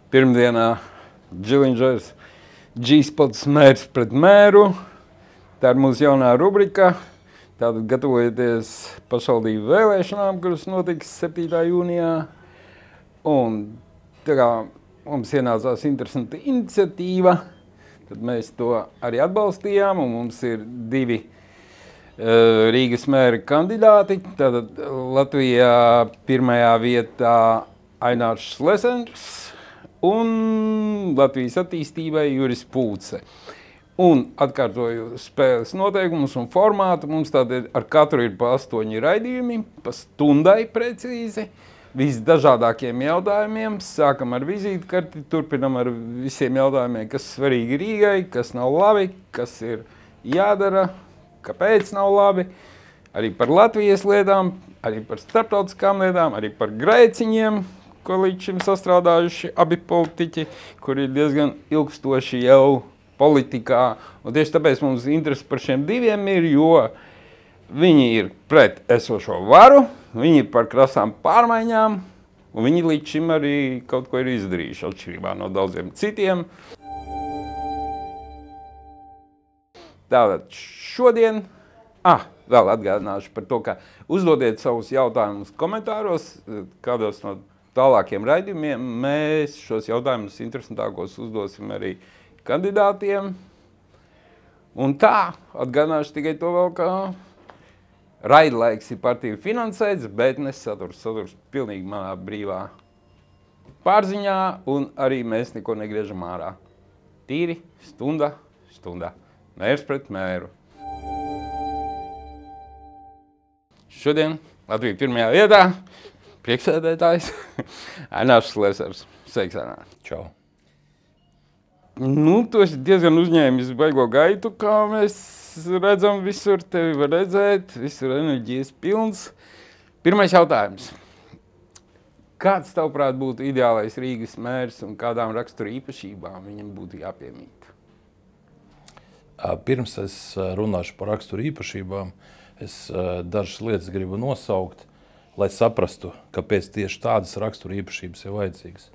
Pirmdienā Džiliņģers G-spots mērs pret mēru. Tā ir mūsu jaunā rubrika. Tātad gatavojieties pašvaldību vēlēšanām, kuras notiks 7. jūnijā. Un tā kā mums ienācās interesanta iniciatīva, tad mēs to arī atbalstījām. Un mums ir divi Rīgas mēra kandidāti. Tātad Latvijā pirmajā vietā Ainārs Šlesens un Latvijas attīstībai Juris Pūce. Un atkārtoju spēles noteikumus un formātu. Mums tātad ar katru ir pa 8 raidījumi, pa stundai precīzi, visdažādākiem jautājumiem. Sākam ar vizītkarti, turpinam ar visiem jautājumiem, kas svarīgi Rīgai, kas nav labi, kas ir jādara, kāpēc nav labi. Arī par Latvijas lietām, arī par starptautiskām lietām, arī par grēciņiem, ko līdz šim sastrādājuši abi politiķi, kuri ir diezgan ilgstoši jau politikā. Un tieši tāpēc mums interesi par šiem diviem ir, jo viņi ir pret esošo varu, viņi ir par krasām pārmaiņām, un viņi līdz šim arī kaut ko ir izdarījuši, atšķirībā no daudziem citiem. Tātad šodien, vēl atgādināšu par to, ka uzdodiet savus jautājumus komentāros, kādos no tālākiem raidījumiem. Mēs šos jautājumus interesantākos uzdosim arī kandidātiem. Un tā, atgādināšu tikai to vēl, ka raidlaiks ir partiju finansēts, bet nesaturs. Saturs pilnīgi manā brīvā pārziņā, un arī mēs neko negriežam ārā. Tīri, stunda. Mērs pret mēru. Šodien Latvija pirmajā vietā. Priekšsēdētājs Ainārs Šlesens. Sveiks, Ainār. Čau. Tu esi diezgan uzņēmis baigo gaitu, kā mēs redzam visur. Tevi var redzēt, visur enerģijas pilns. Pirmais jautājums. Kāds, tavuprāt, būtu ideālais Rīgas mērs un kādām rakstura īpašībām viņam būtu jāpiemīt? Pirms es runāšu par rakstura īpašībām, es dažas lietas gribu nosaukt, lai saprastu, kāpēc tieši tādas rakstura īpašības ir vajadzīgas.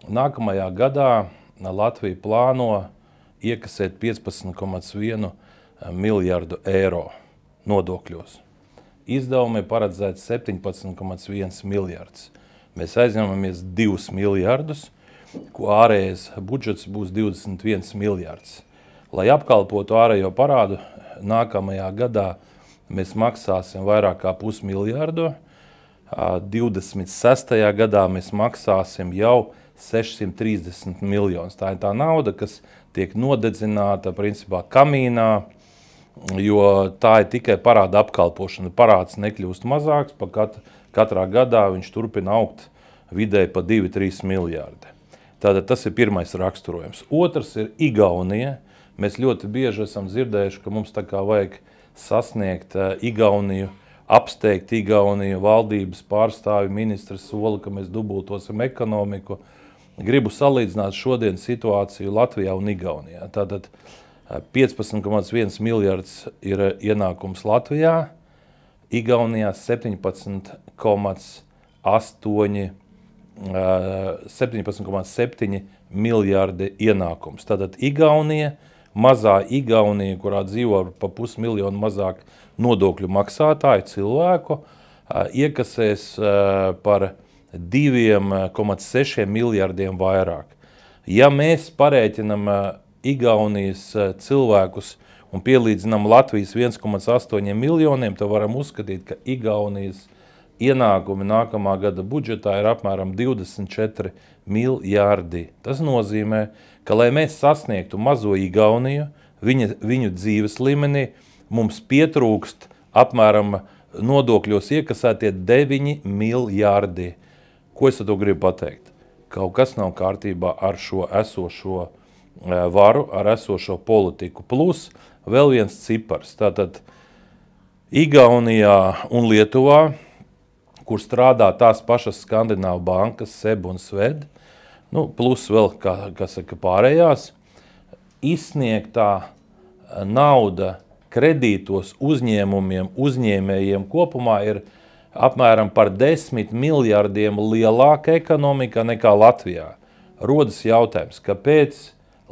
Nākamajā gadā Latvija plāno iekasēt 15,1 miljardu eiro nodokļos. Izdevumi ir paredzēti 17,1 miljards. Mēs aizņemamies 2 miljardus, ko ārējais budžets būs 21 miljards. Lai apkalpotu ārējo parādu, nākamajā gadā mēs maksāsim vairāk kā 0,5 miljardu. 26. gadā mēs maksāsim jau 630 miljonus. Tā ir tā nauda, kas tiek nodedzināta principā kamīnā, jo tā ir tikai parāda apkalpošana. Parāds nekļūst mazāks, katrā gadā viņš turpina augt vidēji pa 2-3 miljardi. Tātad tas ir pirmais raksturojums. Otrs ir Igaunija. Mēs ļoti bieži esam dzirdējuši, ka mums tā kā vajag sasniegt Igauniju, apsteigt Igauniju, valdības pārstāvi ministrs sola, ka mēs dubultosim ekonomiku. Gribu salīdzināt šodien situāciju Latvijā un Igaunijā. Tātad 15,1 miljards ir ienākums Latvijā, Igaunijā 17,7 miljardi ienākums. Tātad Igaunija, mazā Igaunija, kurā dzīvo pa 0,5 miljonu mazāk nodokļu maksātāju cilvēku, iekasēs par 2,6 miljardiem vairāk. Ja mēs parēķinam Igaunijas cilvēkus un pielīdzinām Latvijas 1,8 miljoniem, tad varam uzskatīt, ka Igaunijas ienākumi nākamā gada budžetā ir apmēram 24 miljardi. Tas nozīmē, ka, lai mēs sasniegtu mazo Igauniju, viņu dzīves līmenī, mums pietrūkst apmēram nodokļos iekasētie 9 miljardi. Ko es ar to gribu pateikt? Kaut kas nav kārtībā ar šo esošo varu, ar esošo politiku. Plus vēl viens cipars. Tātad Igaunijā un Lietuvā, kur strādā tās pašas Skandināvu bankas, SEB un SVED, plus vēl, kā saka, pārējās, izsniegtā nauda kredītos uzņēmumiem, uzņēmējiem kopumā ir apmēram par 10 miljardiem lielāka ekonomika nekā Latvijā. rodas jautājums, kāpēc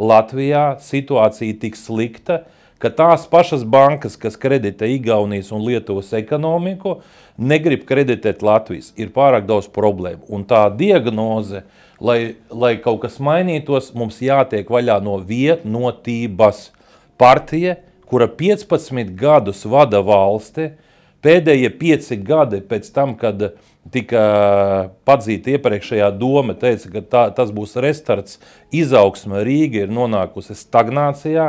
Latvijā situācija tik slikta, ka tās pašas bankas, kas kreditē Igaunijas un Lietuvas ekonomiku, negrib kreditēt Latvijas. Ir pārāk daudz problēmu. Un tā diagnoze, lai kaut kas mainītos, mums jātiek vaļā no vienotības. Partija, kura 15 gadus vada valsti, pēdējie 5 gadi pēc tam, kad tika padzīta iepriekšējā doma, teica, ka tas būs restarts, izaugsme, Rīga ir nonākusi stagnācijā,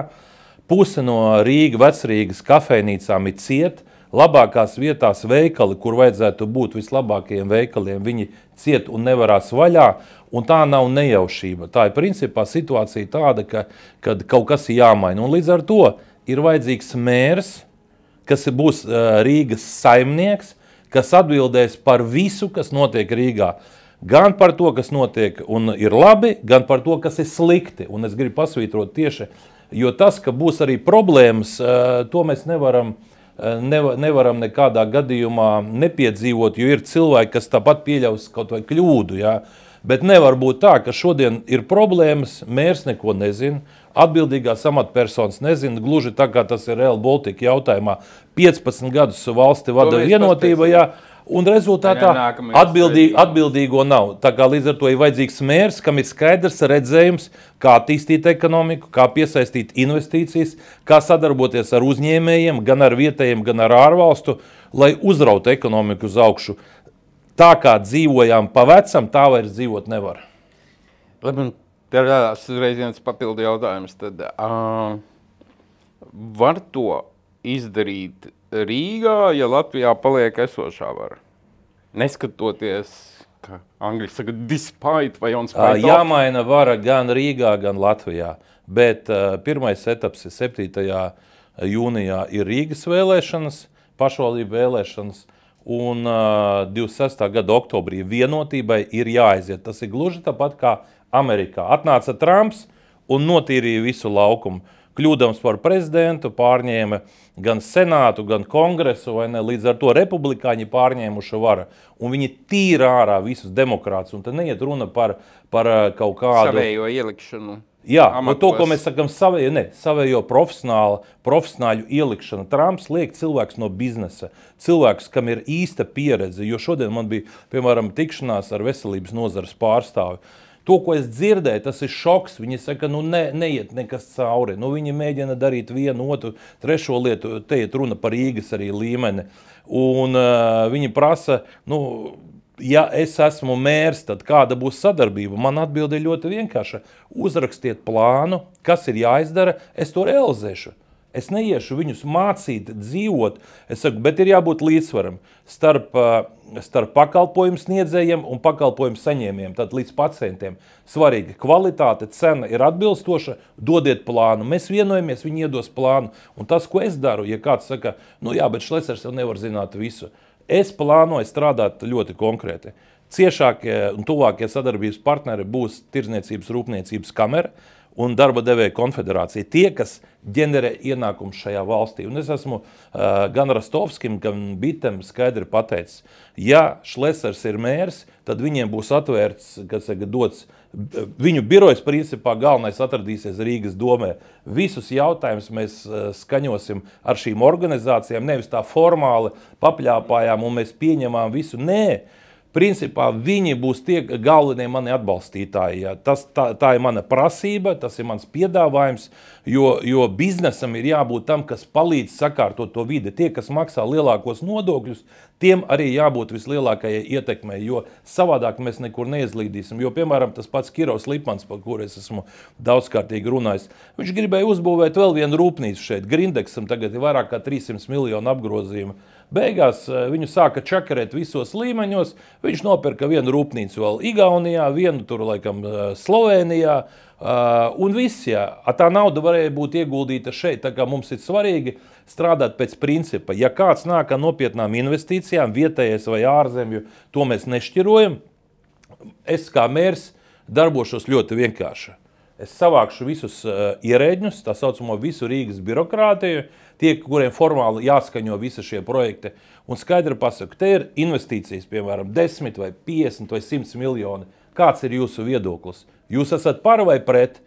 puse no Vecrīgas kafejnīcām ir ciet, labākās vietās veikali, kur vajadzētu būt vislabākajiem veikaliem, viņi ciet un nevarās vaļā, un tā nav nejaušība. Tā ir principā situācija tāda, kad kaut kas ir jāmaina, un līdz ar to ir vajadzīgs mērs, kas būs Rīgas saimnieks, kas atbildēs par visu, kas notiek Rīgā. Gan par to, kas notiek un ir labi, gan par to, kas ir slikti. Un es gribu pasvītrot tieši, jo tas, ka būs arī problēmas, to mēs nevaram nekādā gadījumā nepiedzīvot, jo ir cilvēki, kas tāpat pieļaus kaut vai kļūdu. Ja? Bet nevar būt tā, ka šodien ir problēmas, mērs neko nezina, atbildīgās amatpersonas nezina, gluži tā kā tas ir Rail Baltica jautājumā. 15 gadus valsti vada vienotība, jā, un rezultātā atbildīgo nav. Tā kā līdz ar to ir vajadzīgs mērs, kam ir skaidrs redzējums, kā attīstīt ekonomiku, kā piesaistīt investīcijas, kā sadarboties ar uzņēmējiem, gan ar vietējiem, gan ar ārvalstu, lai uzrautu ekonomiku uz augšu. Tā kā dzīvojām pa vecam, tā vairs dzīvot nevar. Labi, tev rādās uzreiz viens papildu jautājums. Tad, var to izdarīt Rīgā, ja Latvijā paliek esošā vara? Neskatoties, ka angļu saka despite vai on spite of? Jāmaina vara gan Rīgā, gan Latvijā. Bet pirmais etaps ir 7. jūnijā ir Rīgas vēlēšanas, pašvaldību vēlēšanas. Un 26. gada oktobrī vienotībai ir jāaiziet. Tas ir gluži tāpat kā Amerikā. Atnāca Trumps un notīrīja visu laukumu. Kļūdams par prezidentu, pārņēma gan senātu, gan kongresu, vai ne? Līdz ar to republikāņi pārņēmuši varu. Un viņi tīra ārā visus demokrātus. Un te neiet runa par kaut kādu... Savējo ielikšanu. Jā, to, ko mēs sakam, savējo profesionāļu ielikšana. Trumps liek cilvēks no biznesa, cilvēks, kam ir īsta pieredze, jo šodien man bija, piemēram, tikšanās ar veselības nozares pārstāvi. To, ko es dzirdēju, tas ir šoks. Viņi saka, neiet nekas cauri. Viņi mēģina darīt vienu, otru, trešo lietu, te iet runa par Rīgas arī līmeni. Un viņi prasa, ja es esmu mērs, tad kāda būs sadarbība? Man atbilde ir ļoti vienkārša. Uzrakstiet plānu, kas ir jāizdara, es to realizēšu. Es neiešu viņus mācīt, dzīvot. Es saku, bet ir jābūt līdzsvaram starp pakalpojumu sniedzējiem un pakalpojumu saņēmējiem, tad līdz pacientiem. Svarīgi, kvalitāte, cena ir atbilstoša, dodiet plānu. Mēs vienojamies, viņi iedos plānu. Un tas, ko es daru, ja kāds saka, bet Šlecers jau nevar zināt visu. Es plānoju strādāt ļoti konkrēti. Ciešākie un tuvākie sadarbības partneri būs Tirdzniecības rūpniecības kamera un darba devēja konfederācija. Tie, kas ģenerē ienākumus šajā valstī. Un es esmu gan Rastovskim, gan Bitem skaidri pateicis, ja Šlecers ir mērs, tad viņiem būs atvērts, kas dots, viņu birojas principā galvenais atradīsies Rīgas domē. Visus jautājumus mēs skaņosim ar šīm organizācijām, nevis tā formāli papļāpājām un mēs pieņemām visu. Nē, principā viņi būs tie galvenie mani atbalstītāji. Ja. Tā ir mana prasība, tas ir mans piedāvājums, jo biznesam ir jābūt tam, kas palīdz sakārtot to vidi. Tie, kas maksā lielākos nodokļus, tiem arī jābūt vislielākajai ietekmei, jo savādāk mēs nekur neizlīdīsim. Jo, piemēram, tas pats Kirovs Lipmans, par kur es esmu daudzkārtīgi runājis, viņš gribēja uzbūvēt vēl vienu rūpnīcu šeit. Grindexam tagad ir vairāk kā 300 miljonu apgrozījumu. Beigās viņu sāka čakarēt visos līmeņos, viņš nopirka vienu rūpnīcu vēl Igaunijā, vienu tur laikam Slovenijā, un viss, jā. Tā nauda varēja būt ieguldīta šeit, tā kā mums ir svarīgi strādāt pēc principa. Ja kāds nāk ar nopietnām investīcijām, vietējais vai ārzemju, to mēs nešķirojam, es kā mērs darbošos ļoti vienkārši. Es savākšu visus ierēģņus, tā saucamo visu Rīgas birokrātiju, tie, kuriem formāli jāskaņo visi šie projekti, un skaidri pasaku, te ir investīcijas, piemēram, 10 vai 50 vai 100 miljoni. Kāds ir jūsu viedoklis? Jūs esat par vai pret?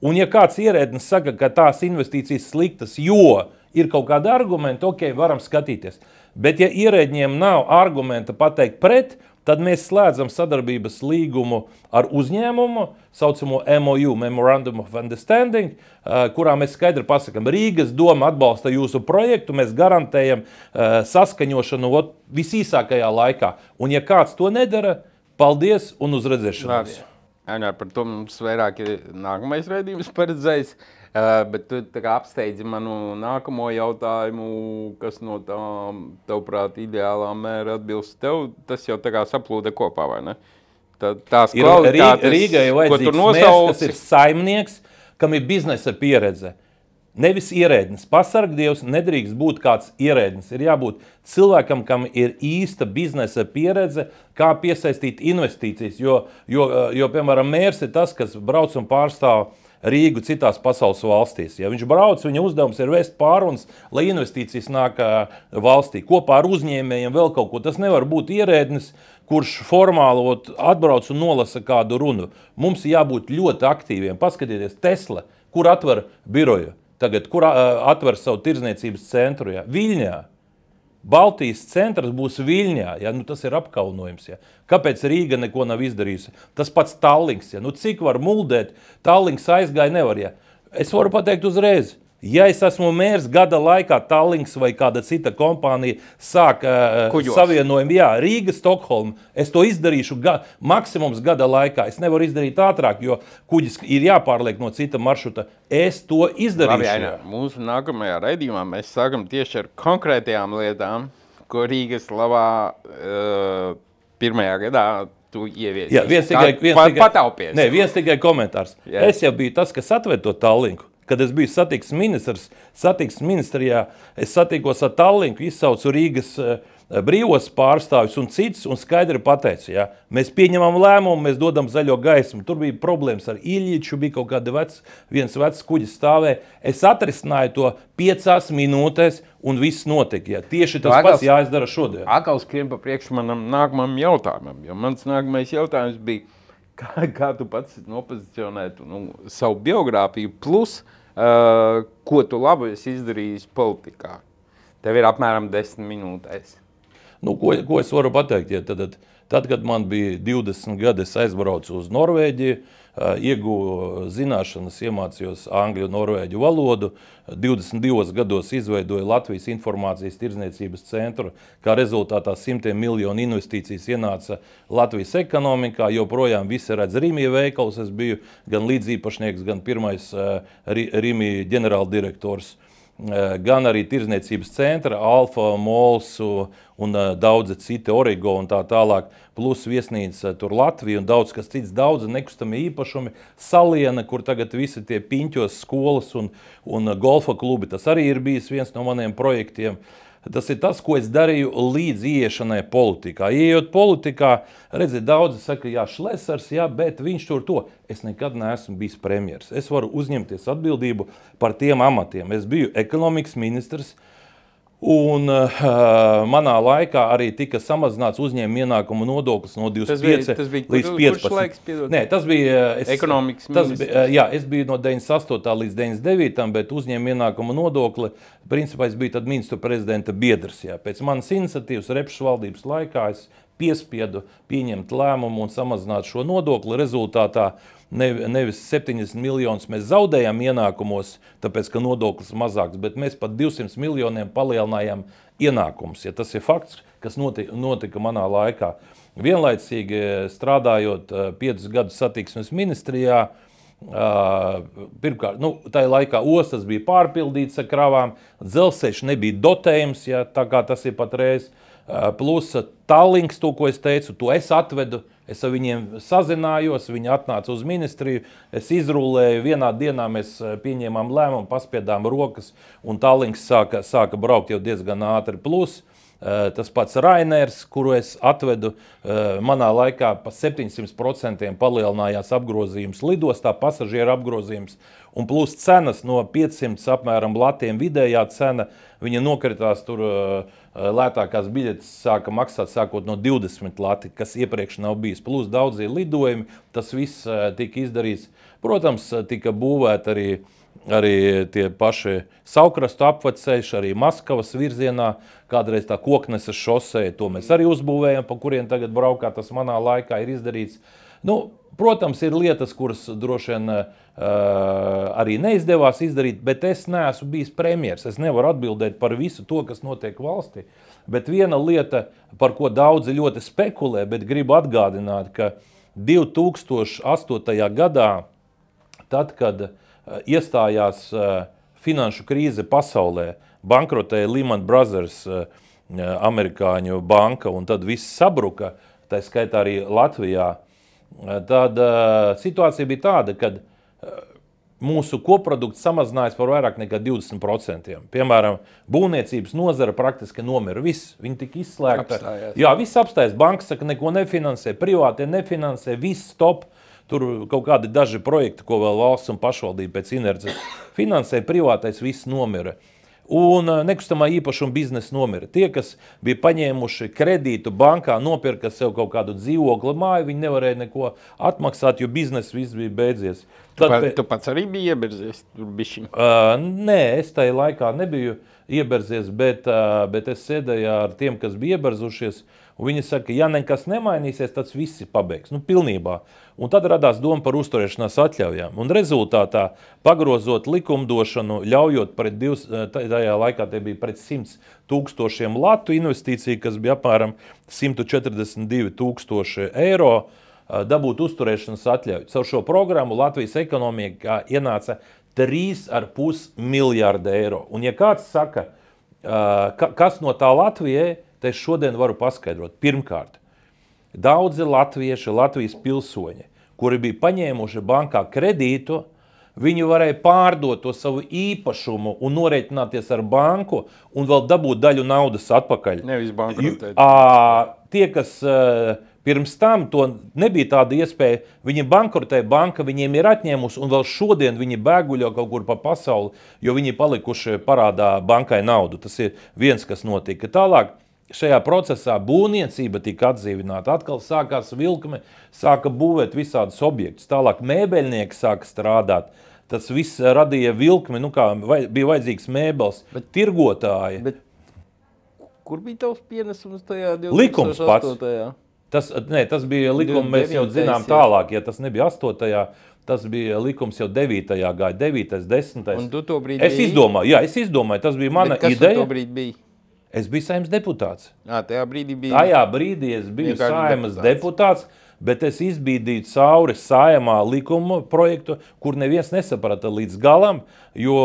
Un ja kāds ierēdnis saka, ka tās investīcijas sliktas, jo ir kaut kādi argumenti, ok, varam skatīties. Bet ja ierēdņiem nav argumenta pateikt pret, tad mēs slēdzam sadarbības līgumu ar uzņēmumu, saucamo MOU, Memorandum of Understanding, kurā mēs skaidri pasakam, Rīgas doma atbalsta jūsu projektu, mēs garantējam saskaņošanu visīsākajā laikā. Un ja kāds to nedara, paldies un uz redzēšanos. Par to mums vairāk ir nākamais raidījums paredzējis, bet tu apsteidzi manu nākamo jautājumu, kas no tām, tavuprāt, ideālā mēra atbilst tev, tas jau tā kā saplūda kopā, vai ne? Tās kvalitātes, Rīgai ko tu nosauci, mērs, kas ir saimnieks, kam ir biznesa pieredze. Nevis ierēdnis. Pasargdievs nedrīkst būt kāds ierēdnis. Ir jābūt cilvēkam, kam ir īsta biznesa pieredze, kā piesaistīt investīcijas. Jo piemēram, mērs ir tas, kas brauc un pārstāv Rīgu citās pasaules valstīs. Ja viņš brauc, viņa uzdevums ir vest pārunas, lai investīcijas nāk valstī. Kopā ar uzņēmējiem vēl kaut ko. Tas nevar būt ierēdnis, kurš formāli atbrauc un nolasa kādu runu. Mums jābūt ļoti aktīviem. Paskatieties, Tesla, kur atver biroju. Tagad, kur atver savu tirdzniecības centru? Ja? Viļņā. Baltijas centrs būs Viļņā. Ja? Nu, tas ir apkaunojums. Ja? Kāpēc Rīga neko nav izdarījusi? Tas pats Tallinks. Ja? Nu, cik var muldēt? Tallinks aizgāja nevar. Ja? Es varu pateikt uzreiz. Ja es esmu mērs gada laikā, Tallinks vai kāda cita kompānija sāk savienojumu, jā, Rīga, Stokholma, es to izdarīšu maksimums gada laikā. Es nevaru izdarīt ātrāk, jo kuģis ir jāpārliek no cita maršruta. Es to izdarīšu. Labi, mūsu nākamajā raidījumā mēs sākam tieši ar konkrētajām lietām, ko Rīgas labā pirmajā gadā tu ieviesi. Jā, viens tikai komentārs. Jā. Es jau biju tas, kas atved to Tallinku. Kad es biju satiksmes ministrijā, es satikos ar Tallinku, izsaucu Rīgas brīvos pārstāvjus un cits un skaidri pateicu, ja, mēs pieņemam lēmumu, mēs dodam zaļo gaismu. Tur bija problēmas ar Iļiču, bija kaut kāda viens vecs kuģis stāvē. Es atrisināju to 5 minūtēs un viss notika. Ja. Tieši tas pats jāizdara šodien. Atkal skrien pa priekšu manam nākamajam jautājumam, jo mans nākamais jautājums bija, kā tu pats nopozicionētu savu biogrāfiju plus, ko tu labu esi izdarījis politikā. Tev ir apmēram 10 minūtēs. Nu, ko es varu pateikt? Ja, tad, kad man bija 20 gadi, es aizbraucu uz Norvēģiju, ieguvu zināšanas, iemācījos angļu un norvēģu valodu, 22 gados izveidoju Latvijas informācijas tirdzniecības centru, kā rezultātā simtiem miljonu investīcijas ienāca Latvijas ekonomikā, joprojām visi redz Rimi veikals, es biju gan līdzīpašnieks, gan pirmais Rimi ģenerāldirektors, gan arī tirdzniecības centra, Alfa, Molsu un daudzi citi, Origo un tā tālāk, plus viesnīca tur Latvija un daudz kas cits, daudzi nekustamie īpašumi, Saliena, kur tagad visi tie piņķos skolas un golfa klubi, tas arī ir bijis viens no maniem projektiem. Tas ir tas, ko es darīju līdz ieiešanai politikā. Ieejot politikā, redziet, daudzi saka, jā, Šlesers, jā, bet viņš tur to. Es nekad neesmu bijis premjers. Es varu uzņemties atbildību par tiem amatiem. Es biju ekonomikas ministrs, un manā laikā arī tika samazināts uzņēmuma ienākumu nodoklis no 25 līdz 15. Kurš laiks, piedod? Nē, tas bija... Ekonomikas ministrs. Jā, es biju no 98. līdz 99. bet uzņēmuma ienākumu nodokli, principā es biju tad ministru prezidenta biedrs. Jā. Pēc manas iniciatīvas Repšas valdības laikā es piespiedu pieņemt lēmumu un samazināt šo nodokli. Rezultātā nevis 70 miljonus mēs zaudējām ienākumos, tāpēc, ka nodoklis mazāks, bet mēs pat 200 miljoniem palielinājām ienākumus. Ja tas ir fakts, kas notika manā laikā. Vienlaicīgi strādājot 5 gadus satiksmes ministrijā, pirmkārt, tajā laikā ostas bija pārpildītas ar kravām, dzelzceļš nebija dotējums, ja, tā kā tas ir patreiz, plus Tallinks, to, ko es teicu, to es atvedu, es ar viņiem sazinājos, viņi atnāca uz ministriju, es izrullēju, vienā dienā mēs pieņēmām lēmumu, paspiedām rokas, un Tallinks sāka braukt jau diezgan ātri. Plus Tas pats Rainers, kuru es atvedu, manā laikā pa 700% palielinājās apgrozījums lidostā, pasažieru apgrozījums, un plus cenas no 500 apmēram latiem vidējā cena, viņa nokritās tur lētākās biļetes sāka maksāt sākot no 20 lati, kas iepriekš nav bijis, plus daudzie lidojumi, tas viss tika izdarīts. Protams, tika būvēt arī tie paši Saukrastu apveceļš, arī Maskavas virzienā, kādreiz tā Kokneses šoseja, to mēs arī uzbūvējam, pa kuriem tagad braukā, tas manā laikā ir izdarīts. Nu, protams, ir lietas, kuras droši vien arī neizdevās izdarīt, bet es neesmu bijis premjers. Es nevaru atbildēt par visu to, kas notiek valstī. Bet viena lieta, par ko daudzi ļoti spekulē, bet gribu atgādināt, ka 2008. gadā, tad, kad iestājās finanšu krīze pasaulē, bankrotēja Lehman Brothers, amerikāņu banka, un tad viss sabruka, tā skaitā arī Latvijā, tad situācija bija tāda, kad mūsu koprodukts samazinājās par vairāk nekā 20%. Piemēram, būvniecības nozara praktiski nomira. Viss, viņi tika izslēgta. Jā, viss apstājās. Banka saka, neko nefinansē, privātie nefinansē, viss stop. Tur kaut kādi daži projekti, ko vēl valsts un pašvaldība pēc inerces finansē, privātais viss nomira. Un nekustamā īpašuma biznesa nomira. Tie, kas bija paņēmuši kredītu bankā, nopirka sev kaut kādu dzīvokli māju, viņi nevarēja neko atmaksāt, jo biznesa viss bija beidzies. Tu pats arī biji ieberzies tur bišķiņ? Nē, es tajā laikā nebiju ieberzies, bet es sēdēju ar tiem, kas bija ieberzušies, un viņi saka, ja nekas nemainīsies, tad viss ir pabeigts. Nu, pilnībā. Un tad radās doma par uzturēšanās atļaujām. Un rezultātā, pagrozot likumdošanu, ļaujot tajā laikā tie bija pret 100 000 latu investīciju, kas bija apmēram 142 000 eiro, dabūt uzturēšanas atļauju. Caur šo programmu Latvijas ekonomikā ienāca 3,5 miljārdi eiro. Un ja kāds saka, kas no tā Latvijai, tad es šodien varu paskaidrot. Pirmkārt, daudzi latvieši, Latvijas pilsoņi, kuri bija paņēmuši bankā kredītu, viņi varēja pārdot to savu īpašumu un norēķināties ar banku un vēl dabūt daļu naudas atpakaļ. Nevis bankrotēt. Tie, kas pirms tam to nebija tāda iespēja, viņi bankrotēja, banka viņiem ir atņēmusi un vēl šodien viņi bēguļo kaut kur pa pasauli, jo viņi palikuši parādā bankai naudu. Tas ir viens, kas notika. Tālāk. Šajā procesā būvniecība tika atdzīvināta, atkal sākās vilkme, sāka būvēt visādus objektus, tālāk mēbeļnieki sāka strādāt, tas viss radīja vilkmi, nu kā bija vajadzīgs mēbeles, bet tirgotāji. Bet kur bija tavs pienesums tajā 2008. Likums pats. Tas bija likums, mēs jau zinām tālāk, ja tas nebija 8. Tas bija likums jau 9. gāja, 9., 10. Un tu to brīdi es izdomāju, tas bija mana ideja. Bet kas to brīdi bija? Es biju Saeimas deputāts. Tajā brīdī es biju Saeimas deputāts, bet es izbīdīju cauri Saeimā likuma projektu, kur neviens nesaprata līdz galam, jo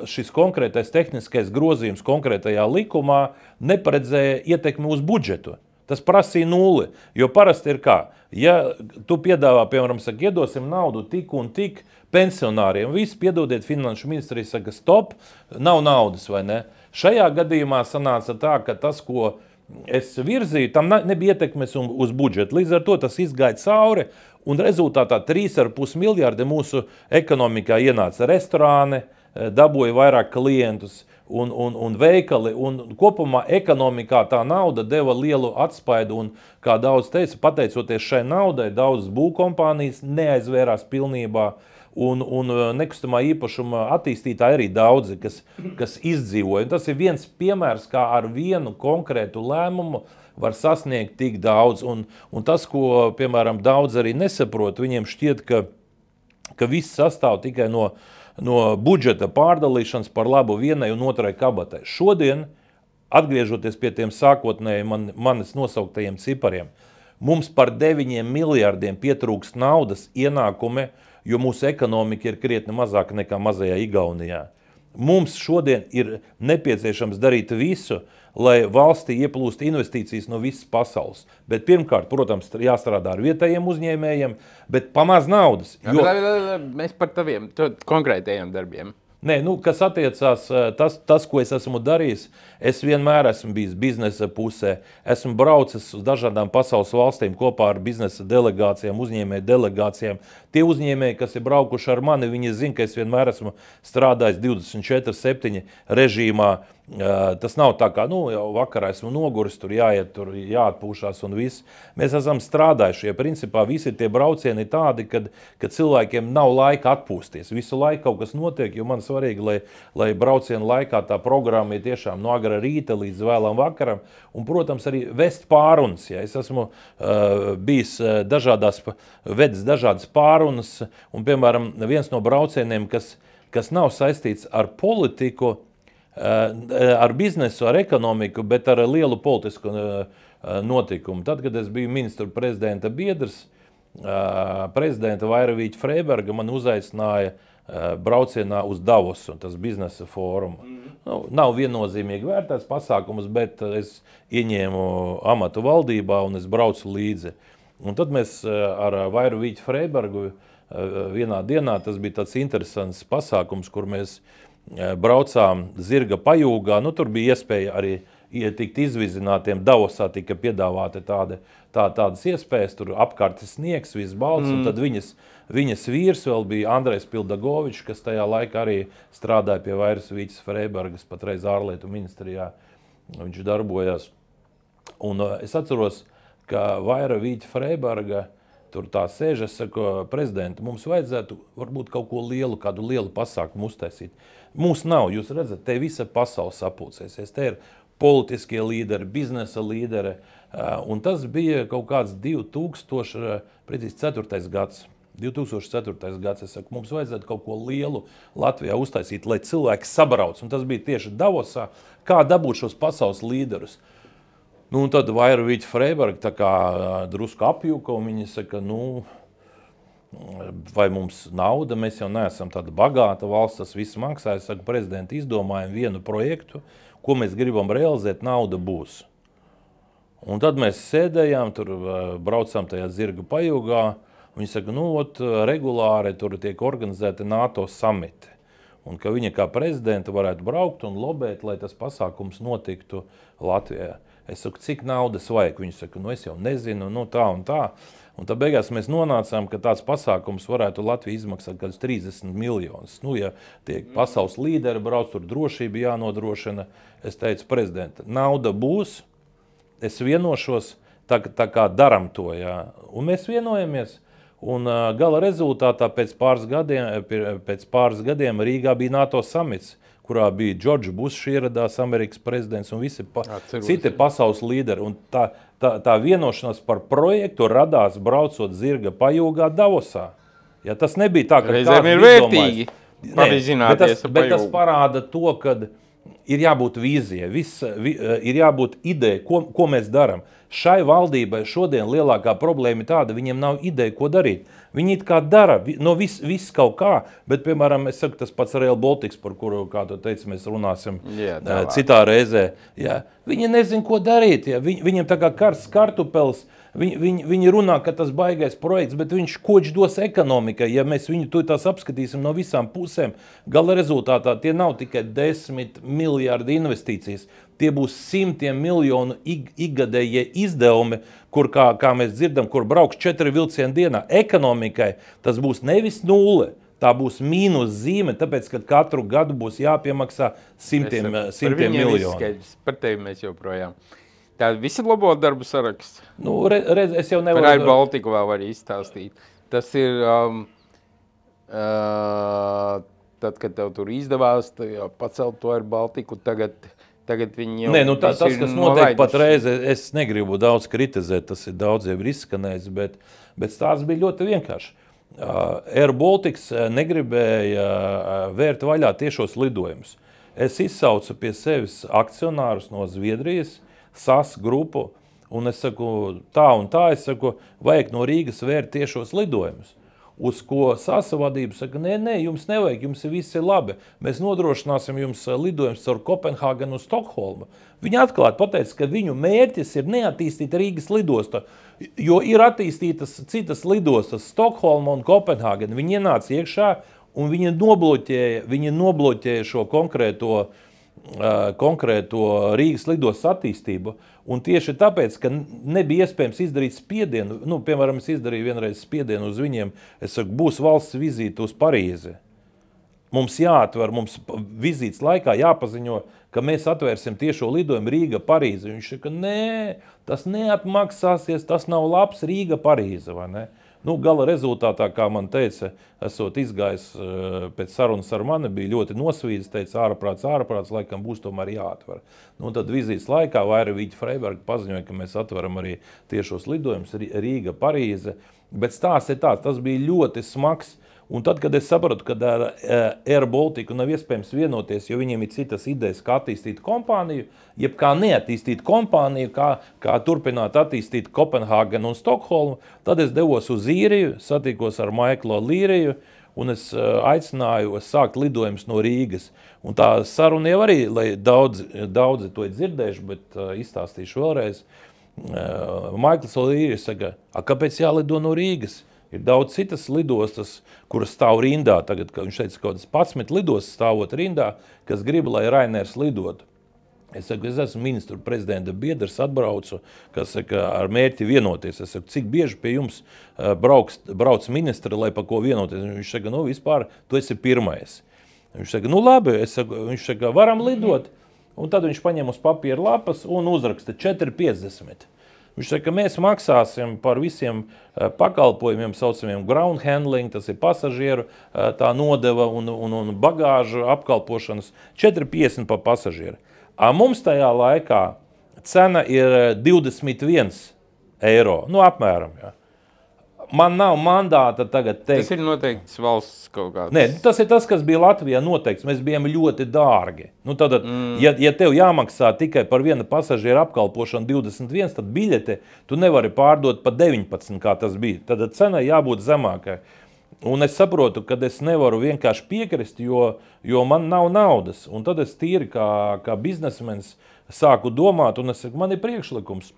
šis konkrētais tehniskais grozījums konkrētajā likumā neparedzēja ietekmi uz budžetu. Tas prasīja 0, jo parasti ir kā, ja tu piedāvā, piemēram, saka, iedosim naudu tik un tik pensionāriem, visi piedodiet, finanšu ministrija saka, stop, nav naudas, vai ne? Šajā gadījumā sanāca tā, ka tas, ko es virzīju, tam nebija ietekmes uz budžetu. Līdz ar to tas izgāja cauri, un rezultātā 3,5 miljārdi mūsu ekonomikā ienāca restorāni, dabūja vairāk klientus un veikali, un kopumā ekonomikā tā nauda deva lielu atspaidu, un, kā daudz teica, pateicoties šai naudai, daudzas būvkompānijas neaizvērās pilnībā, un nekustamā īpašuma attīstītāji arī daudzi, kas izdzīvoja. Un tas ir viens piemērs, kā ar vienu konkrētu lēmumu var sasniegt tik daudz. Un tas, ko, piemēram, daudz arī nesaprot, viņiem šķiet, ka viss sastāv tikai no budžeta pārdalīšanas par labu vienai un otrai kabatai. Šodien, atgriežoties pie tiem sākotnēji manis nosauktajiem cipariem, mums par 9 miljārdiem pietrūkst naudas ienākumi, jo mūsu ekonomika ir krietni mazāka nekā mazajā Igaunijā. Mums šodien ir nepieciešams darīt visu, lai valstī ieplūst investīcijas no visas pasaules. Bet pirmkārt, protams, jāstrādā ar vietējiem uzņēmējiem, bet pamaz naudas. Mēs par taviem konkrētajiem darbiem. Nē, nu, kas attiecās, tas, ko es esmu darījis, es vienmēr esmu bijis biznesa pusē. Esmu braucis uz dažādām pasaules valstīm kopā ar biznesa delegācijām, uzņēmēju delegācijām. Tie uzņēmēji, kas ir braukuši ar mani, viņi zina, ka es vienmēr esmu strādājis 24/7 režīmā. Tas nav tā kā, jau vakarā esmu noguris, tur jāiet, tur jāatpūšās un viss. Mēs esam strādājuši, ja principā visi tie braucieni tādi, kad cilvēkiem nav laika atpūsties. Visu laiku kaut kas notiek, jo man svarīgi, lai braucienu laikā tā programma ir tiešām no agrā rīta līdz vēlam vakaram. Un, protams, arī vest pārunas. Ja. Es esmu bijis vedis dažādas pārunas, un, piemēram, viens no braucieniem, kas nav saistīts ar politiku, ar biznesu, ar ekonomiku, bet ar lielu politisku notikumu. Tad, kad es biju ministru prezidenta biedrs, prezidenta Vairavīķa Freiberga man uzaicināja braucienā uz Davosu, tas biznesa fórumu. Nav viennozīmīgi vērtēts pasākums, bet es ieņēmu amatu valdībā un es braucu līdzi. Un tad mēs ar Vairavīķu Freibergu vienā dienā, tas bija tāds interesants pasākums, kur mēs braucām zirga pajūgā, tur bija iespēja arī tikt izvizinātiem. Davosā tika piedāvāti tādas iespējas, tur apkārt sniegs, viss balts, un tad viņas vīrs vēl bija Andrejs Pildagovičs, kas tajā laikā arī strādāja pie Vairavīķas Freibergas, patreiz ārlietu ministrijā viņš darbojās. Un es atceros, ka Vairavīķa Freiberga tur tā sēž, es saku, prezidenti, mums vajadzētu varbūt kaut ko lielu, kādu lielu pasākumu uztaisīt. Mums nav, jūs redzat, te visa pasaule sapulcēsies. Te ir politiskie līderi, biznesa līderi, un tas bija kaut kāds 2004. gads. 2004. gads, es saku, mums vajadzētu kaut ko lielu Latvijā uztaisīt, lai cilvēki sabrauc, un tas bija tieši Davosā, kā dabūt šos pasaules līderus. Un tad Vairavīķa Freiberga tā kā drusku apjuka, un viņi saka, vai mums nauda, mēs jau neesam tāda bagāta valsts, tas viss maksā. Es saku, prezidenti, izdomājam vienu projektu, ko mēs gribam realizēt, nauda būs. Un tad mēs sēdējām, tur braucām tajā zirga pajūgā, viņi saka, regulāri tur tiek organizēti NATO samiti. Un ka viņa kā prezidenta varētu braukt un lobēt, lai tas pasākums notiktu Latvijā. Es saku, cik naudas vajag? Viņi saka, es jau nezinu, tā un tā. Un tad beigās mēs nonācām, ka tāds pasākums varētu Latviju izmaksāt kādus 30 miljonus. Ja tiek pasaules līderi brauc, tur drošība jānodrošina. Es teicu, prezidenta, nauda būs, es vienošos, tā kā daram to. Jā. Un mēs vienojamies. Un gala rezultātā pēc pāris gadiem Rīgā bija NATO samits, kurā bija Džordžs Bušs ieradās, Amerikas prezidents un visi citi pasaules līderi. Un tā vienošanās par projektu radās braucot zirga pajūgā Davosā. Ja, tas nebija tā, ka reizēm ir vērtīgi pavizināties. Bet tas parāda to, ka ir jābūt vīzijai, ir jābūt ideja, ko mēs darām. Šai valdībai šodien lielākā problēma ir tāda, viņiem nav ideja, ko darīt. Viņi it kā dara, viss kaut kā, bet, piemēram, es saku, tas pats Rail Baltics, par kuru, kā tu teici, mēs runāsim citā reizē. Jā. Viņi nezin, ko darīt. Jā. Viņiem tā kā karsts kartupels, viņi runā, ka tas baigais projekts, bet koč dos ekonomikai, ja mēs viņu tās apskatīsim no visām pusēm. Gala rezultātā tie nav tikai 10 miljārdi investīcijas. Tie būs 100 miljonu ikgadējie izdevumi, kur, kā mēs dzirdam, kur brauks 4 vilcienu dienā. Ekonomikai tas būs nevis 0, tā būs mīnus zīme, tāpēc, ka katru gadu būs jāpiemaksā 100 miljonu. Par tevi mēs joprojām. Tā visi labo darbu saraksts. Es jau nevaru... Par Air Baltiku vēl var izstāstīt. Tas ir, tad, kad tev tur izdevās, pacelt to Air Baltiku, tagad viņi jau... Tas, kas notiek patreiz, es negribu daudz kritizēt, tas ir daudz jau izskanējis, bet stāsts bija ļoti vienkārši. Air Baltics negribēja vērt vaļā tiešos lidojumus. Es izsaucu pie sevis akcionārus no Zviedrijas, SAS grupu, un es saku, tā un tā, vajag no Rīgas vērt tiešos lidojumus. Uz ko SAS vadība saka, nē, jums nevajag, jums viss ir labi. Mēs nodrošināsim jums lidojumus caur Kopenhāgenu uz Stokholmu. Viņi atklāti pateica, ka viņu mērķis ir neattīstīt Rīgas lidostu, jo ir attīstītas citas lidostas Stokholma un Kopenhāgena. Viņi ienāca iekšā un viņi nobloķēja šo konkrēto Rīgas lidostas attīstību. Un tieši tāpēc, ka nebija iespējams izdarīt spiedienu, piemēram, es izdarīju vienreiz spiedienu uz viņiem, es saku, būs valsts vizīte uz Parīzi. Mums jāatver, mums vizītes laikā jāpaziņo, ka mēs atvērsim tiešo lidojumu Rīga-Parīze. Viņš saka, nē, tas neatmaksāsies, tas nav labs Rīga-Parīze, vai ne? Gala rezultātā, kā man teica, esot izgājis pēc sarunas ar mani, bija ļoti nosvīdis, teica, ārprāts, laikam būs tomēr jāatver. Tad vizītes laikā Vaira Vīķa Freiberga paziņoja, ka mēs atveram arī tiešos lidojumus Rīga-Parīze, bet stāsts ir tāds, tas bija ļoti smags. Un tad, kad es sapratu, ka ar Air Baltiku nav iespējams vienoties, jo viņiem ir citas idejas, kā attīstīt kompāniju, jeb kā neattīstīt kompāniju, kā turpināt attīstīt Kopenhāgenu un Stokholmu, tad es devos uz Īriju, satikos ar Maiklu Līriju, un es aicināju sākt lidojumus no Rīgas. Un tā saruna jau arī, lai daudzi to ir dzirdējuši, bet izstāstīšu vēlreiz. Maikls Līrijas saka, kāpēc jālido no Rīgas? Ir daudz citas lidostas, kuras stāv rindā. Tagad, viņš teica, kaut kādas 11 lidostas stāvot rindā, kas grib, lai Rainers lidotu. Es saku, es esmu ministru prezidenta biedrs, atbraucu, kas saka, ar mērķi vienoties. Es saku, cik bieži pie jums brauc ministri, lai pa ko vienoties? Viņš saka, vispār, tu esi pirmais. Viņš saka, labi, viņš saka, varam lidot. Un tad viņš paņem uz papīra lapas un uzraksta 4,50. Viņš saka, ka mēs maksāsim par visiem pakalpojumiem, saucamiem ground handling, tas ir pasažieru tā nodeva un bagāžu apkalpošanas, 4,50 par pasažieru. Mums tajā laikā cena ir 21 eiro, apmēram. Ja. Man nav mandāta tagad teikt. Tas ir noteikts valsts kaut kāds. Nē, tas ir tas, kas bija Latvijā noteikts. Mēs bijām ļoti dārgi. Ja tev jāmaksā tikai par viena pasažiera apkalpošanu 21, tad biļete tu nevari pārdot pa 19, kā tas bija. Tad cenai jābūt zemākai. Un es saprotu, ka es nevaru vienkārši piekrist, jo man nav naudas. Un tad es tīri kā biznesmenis sāku domāt, un es saku, man ir priekšlikums.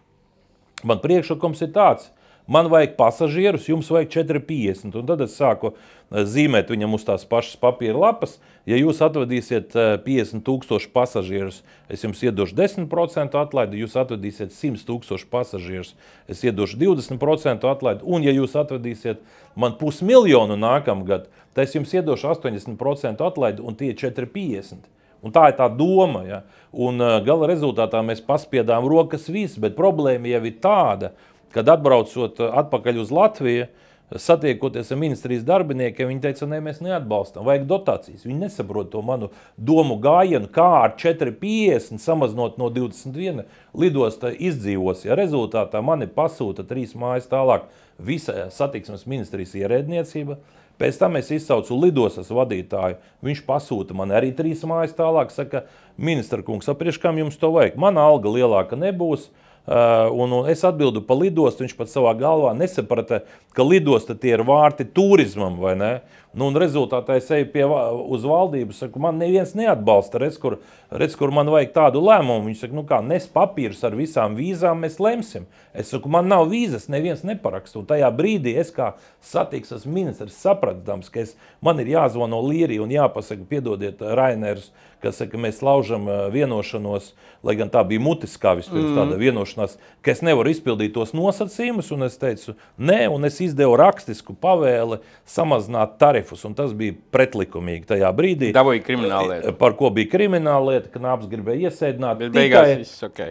Man priekšlikums ir tāds. Man vajag pasažierus, jums vajag 4,50. Un tad es sāku zīmēt viņam uz tās pašas papīra lapas. Ja jūs atvedīsiet 50,000 pasažierus, es jums iedošu 10% atlaidi. Jūs atvedīsiet 100,000 pasažierus, es iedošu 20% atlaidi. Un ja jūs atvedīsiet man 500,000 nākamgad, tad es jums iedošu 80% atlaidi un tie 4,50. Un tā ir tā doma. Ja? Un gala rezultātā mēs paspiedām rokas viss, bet problēma jau ir tāda, kad atbraucot atpakaļ uz Latviju, satiekoties ar ministrijas darbiniekiem, viņi teica, ne, mēs neatbalstam, vajag dotācijas. Viņi nesaprot to manu domu gājienu, kā ar 4,50 samazinot no 21 lidosta izdzīvos. Ja rezultātā mani pasūta 3 mājas tālāk visa satiksmes ministrijas ierēdniecība. Pēc tam es izsaucu lidostas vadītāju, viņš pasūta man arī 3 mājas tālāk, saka, ministra kungs, priekš kam jums to vajag? Mana alga lielāka nebūs. Un es atbildu par lidostu, viņš pat savā galvā nesaprata, ka lidosta tie ir vārti turismam, vai ne? Un rezultātā es eju uz valdību, saku, man neviens neatbalsta, redz, kur man vajag tādu lēmumu. Viņš saka, nes papīrus ar visām vīzām mēs lemsim. Es saku, man nav vīzas, neviens neparaksta. Un tajā brīdī es kā satiksmes ministrs sapratdams, ka man ir jāzvano Līrija un jāpasaka, piedodiet Rainers, ka saka, mēs laužam vienošanos, lai gan tā bija mutiskā vispirms tāda vienošanās, ka es nevaru izpildīt tos nosacījumus, un es teicu, nē, un es izdevu rakstisku pavēli samazināt tarifus, un tas bija pretlikumīgi tajā brīdī. Dabūja krimināllieta. Par ko bija krimināllieta, Knāps gribēja iesēdināt.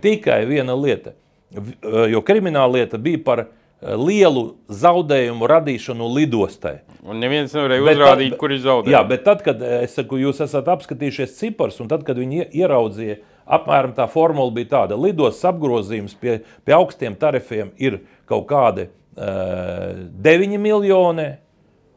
Tikai viena lieta, jo krimināllieta bija par lielu zaudējumu radīšanu lidostai. Un neviens nevarēja uzrādīt, kur ir zaudējumi. Jā, bet tad, kad es saku, jūs esat apskatījušies cipars, un tad, kad viņi ieraudzīja, apmēram tā formula bija tāda, lidostas apgrozījums pie augstiem tarifiem ir kaut kādi 9 miljoni,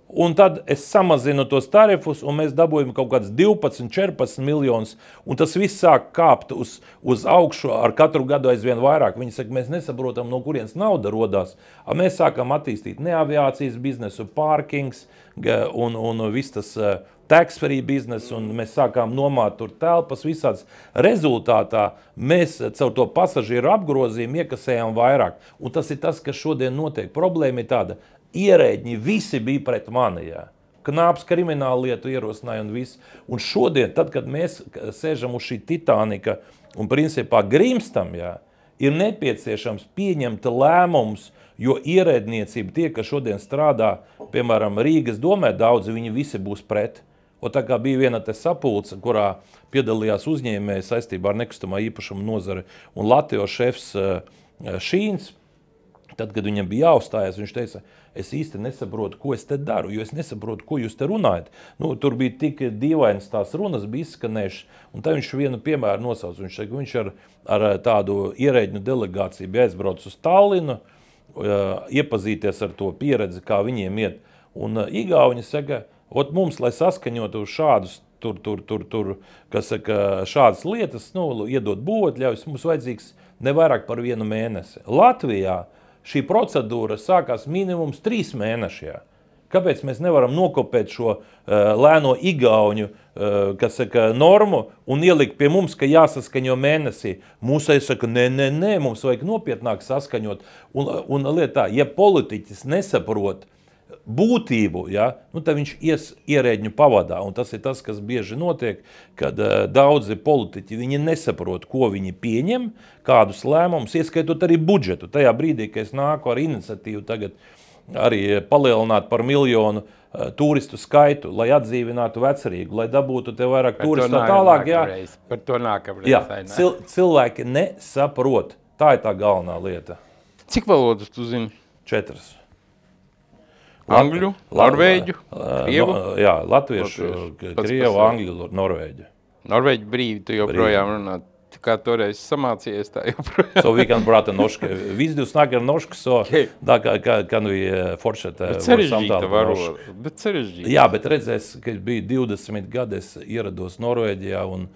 un tad es samazinu tos tarifus, un mēs dabūjam kaut kāds 12, 14 miljonus, un tas viss sāk kāpt uz augšu ar katru gadu aizvien vairāk. Viņi saka, mēs nesaprotam, no kurienes nauda rodās. Mēs sākam attīstīt neaviācijas biznesu, parkings un viss tas tax-free biznes, un mēs sākām nomāt tur telpas visāds. Rezultātā mēs caur to pasažieru apgrozījumu iekasējām vairāk. Un tas ir tas, kas šodien notiek. Problēma ir tāda. Ierēģi visi bija pret mani, jā. Knāps kriminālu lietu ierosināja un viss. Un šodien, tad, kad mēs sēžam uz šī Titanika un principā grimstam, ir nepieciešams pieņemt lēmumus, jo ierēdniecība tie, kas šodien strādā, piemēram, Rīgas domē, daudzi viņi visi būs pret. Un tā kā bija viena te sapulce, kurā piedalījās uzņēmēji saistībā ar nekustamā īpašuma nozari un Latvijas šefs Šīns, tad, kad viņam bija jāuzstājas, viņš teica, es īsti nesaprotu, ko es te daru, jo es nesaprotu, ko jūs te runājat. Nu, tur bija tik dīvainas tās runas, bija izskanējušas, un tā viņš vienu piemēru nosauc. Viņš teica, viņš ar tādu ierēģņu delegāciju bija aizbrauc uz Tallinu, iepazīties ar to pieredzi, kā viņiem iet. Un Igauņi saka, ot mums, lai saskaņotu šādus kas saka, šādas lietas, iedot būvotļaus, mums vajadzīgs ne vairāk par 1 mēnesi. Latvijā šī procedūra sākās minimums 3 mēneši. Kāpēc mēs nevaram nokopēt šo lēno igauņu kas saka, normu un ielikt pie mums, ka jāsaskaņo mēnesī? Mūsēji saka, nē, mums vajag nopietnāk saskaņot. Un lietā, ja politiķis nesaprot būtību, tad viņš ies ierēģņu pavadā. Un tas ir tas, kas bieži notiek, kad daudzi politiķi viņi nesaprot, ko viņi pieņem, kādus lēmumus, ieskaitot arī budžetu. Tajā brīdī, kad es nāku ar iniciatīvu tagad arī palielināt par 1 miljonu turistu skaitu, lai atdzīvinātu Vecerīgu, lai dabūtu te vairāk turistu tā tālāk. Par to nākamreiz. Cilvēki nesaprot. Tā ir tā galvenā lieta. Cik valodas tu zini? 4. Angļu, norvēģu, krievu? Jā, latviešu, krievu, angļu, norvēģu. Norvēģu brīvi tu joprojām runā. Kā toreiz samācījies, tā joprojām. Så vi kan prata norsk. Hvis du snakker norsk, så da kan vi fortsette vår samtale på norsk. Bet sarežģīta. Jā, bet redzēs, ka bija 20 gadi, es ierados Norvēģijā un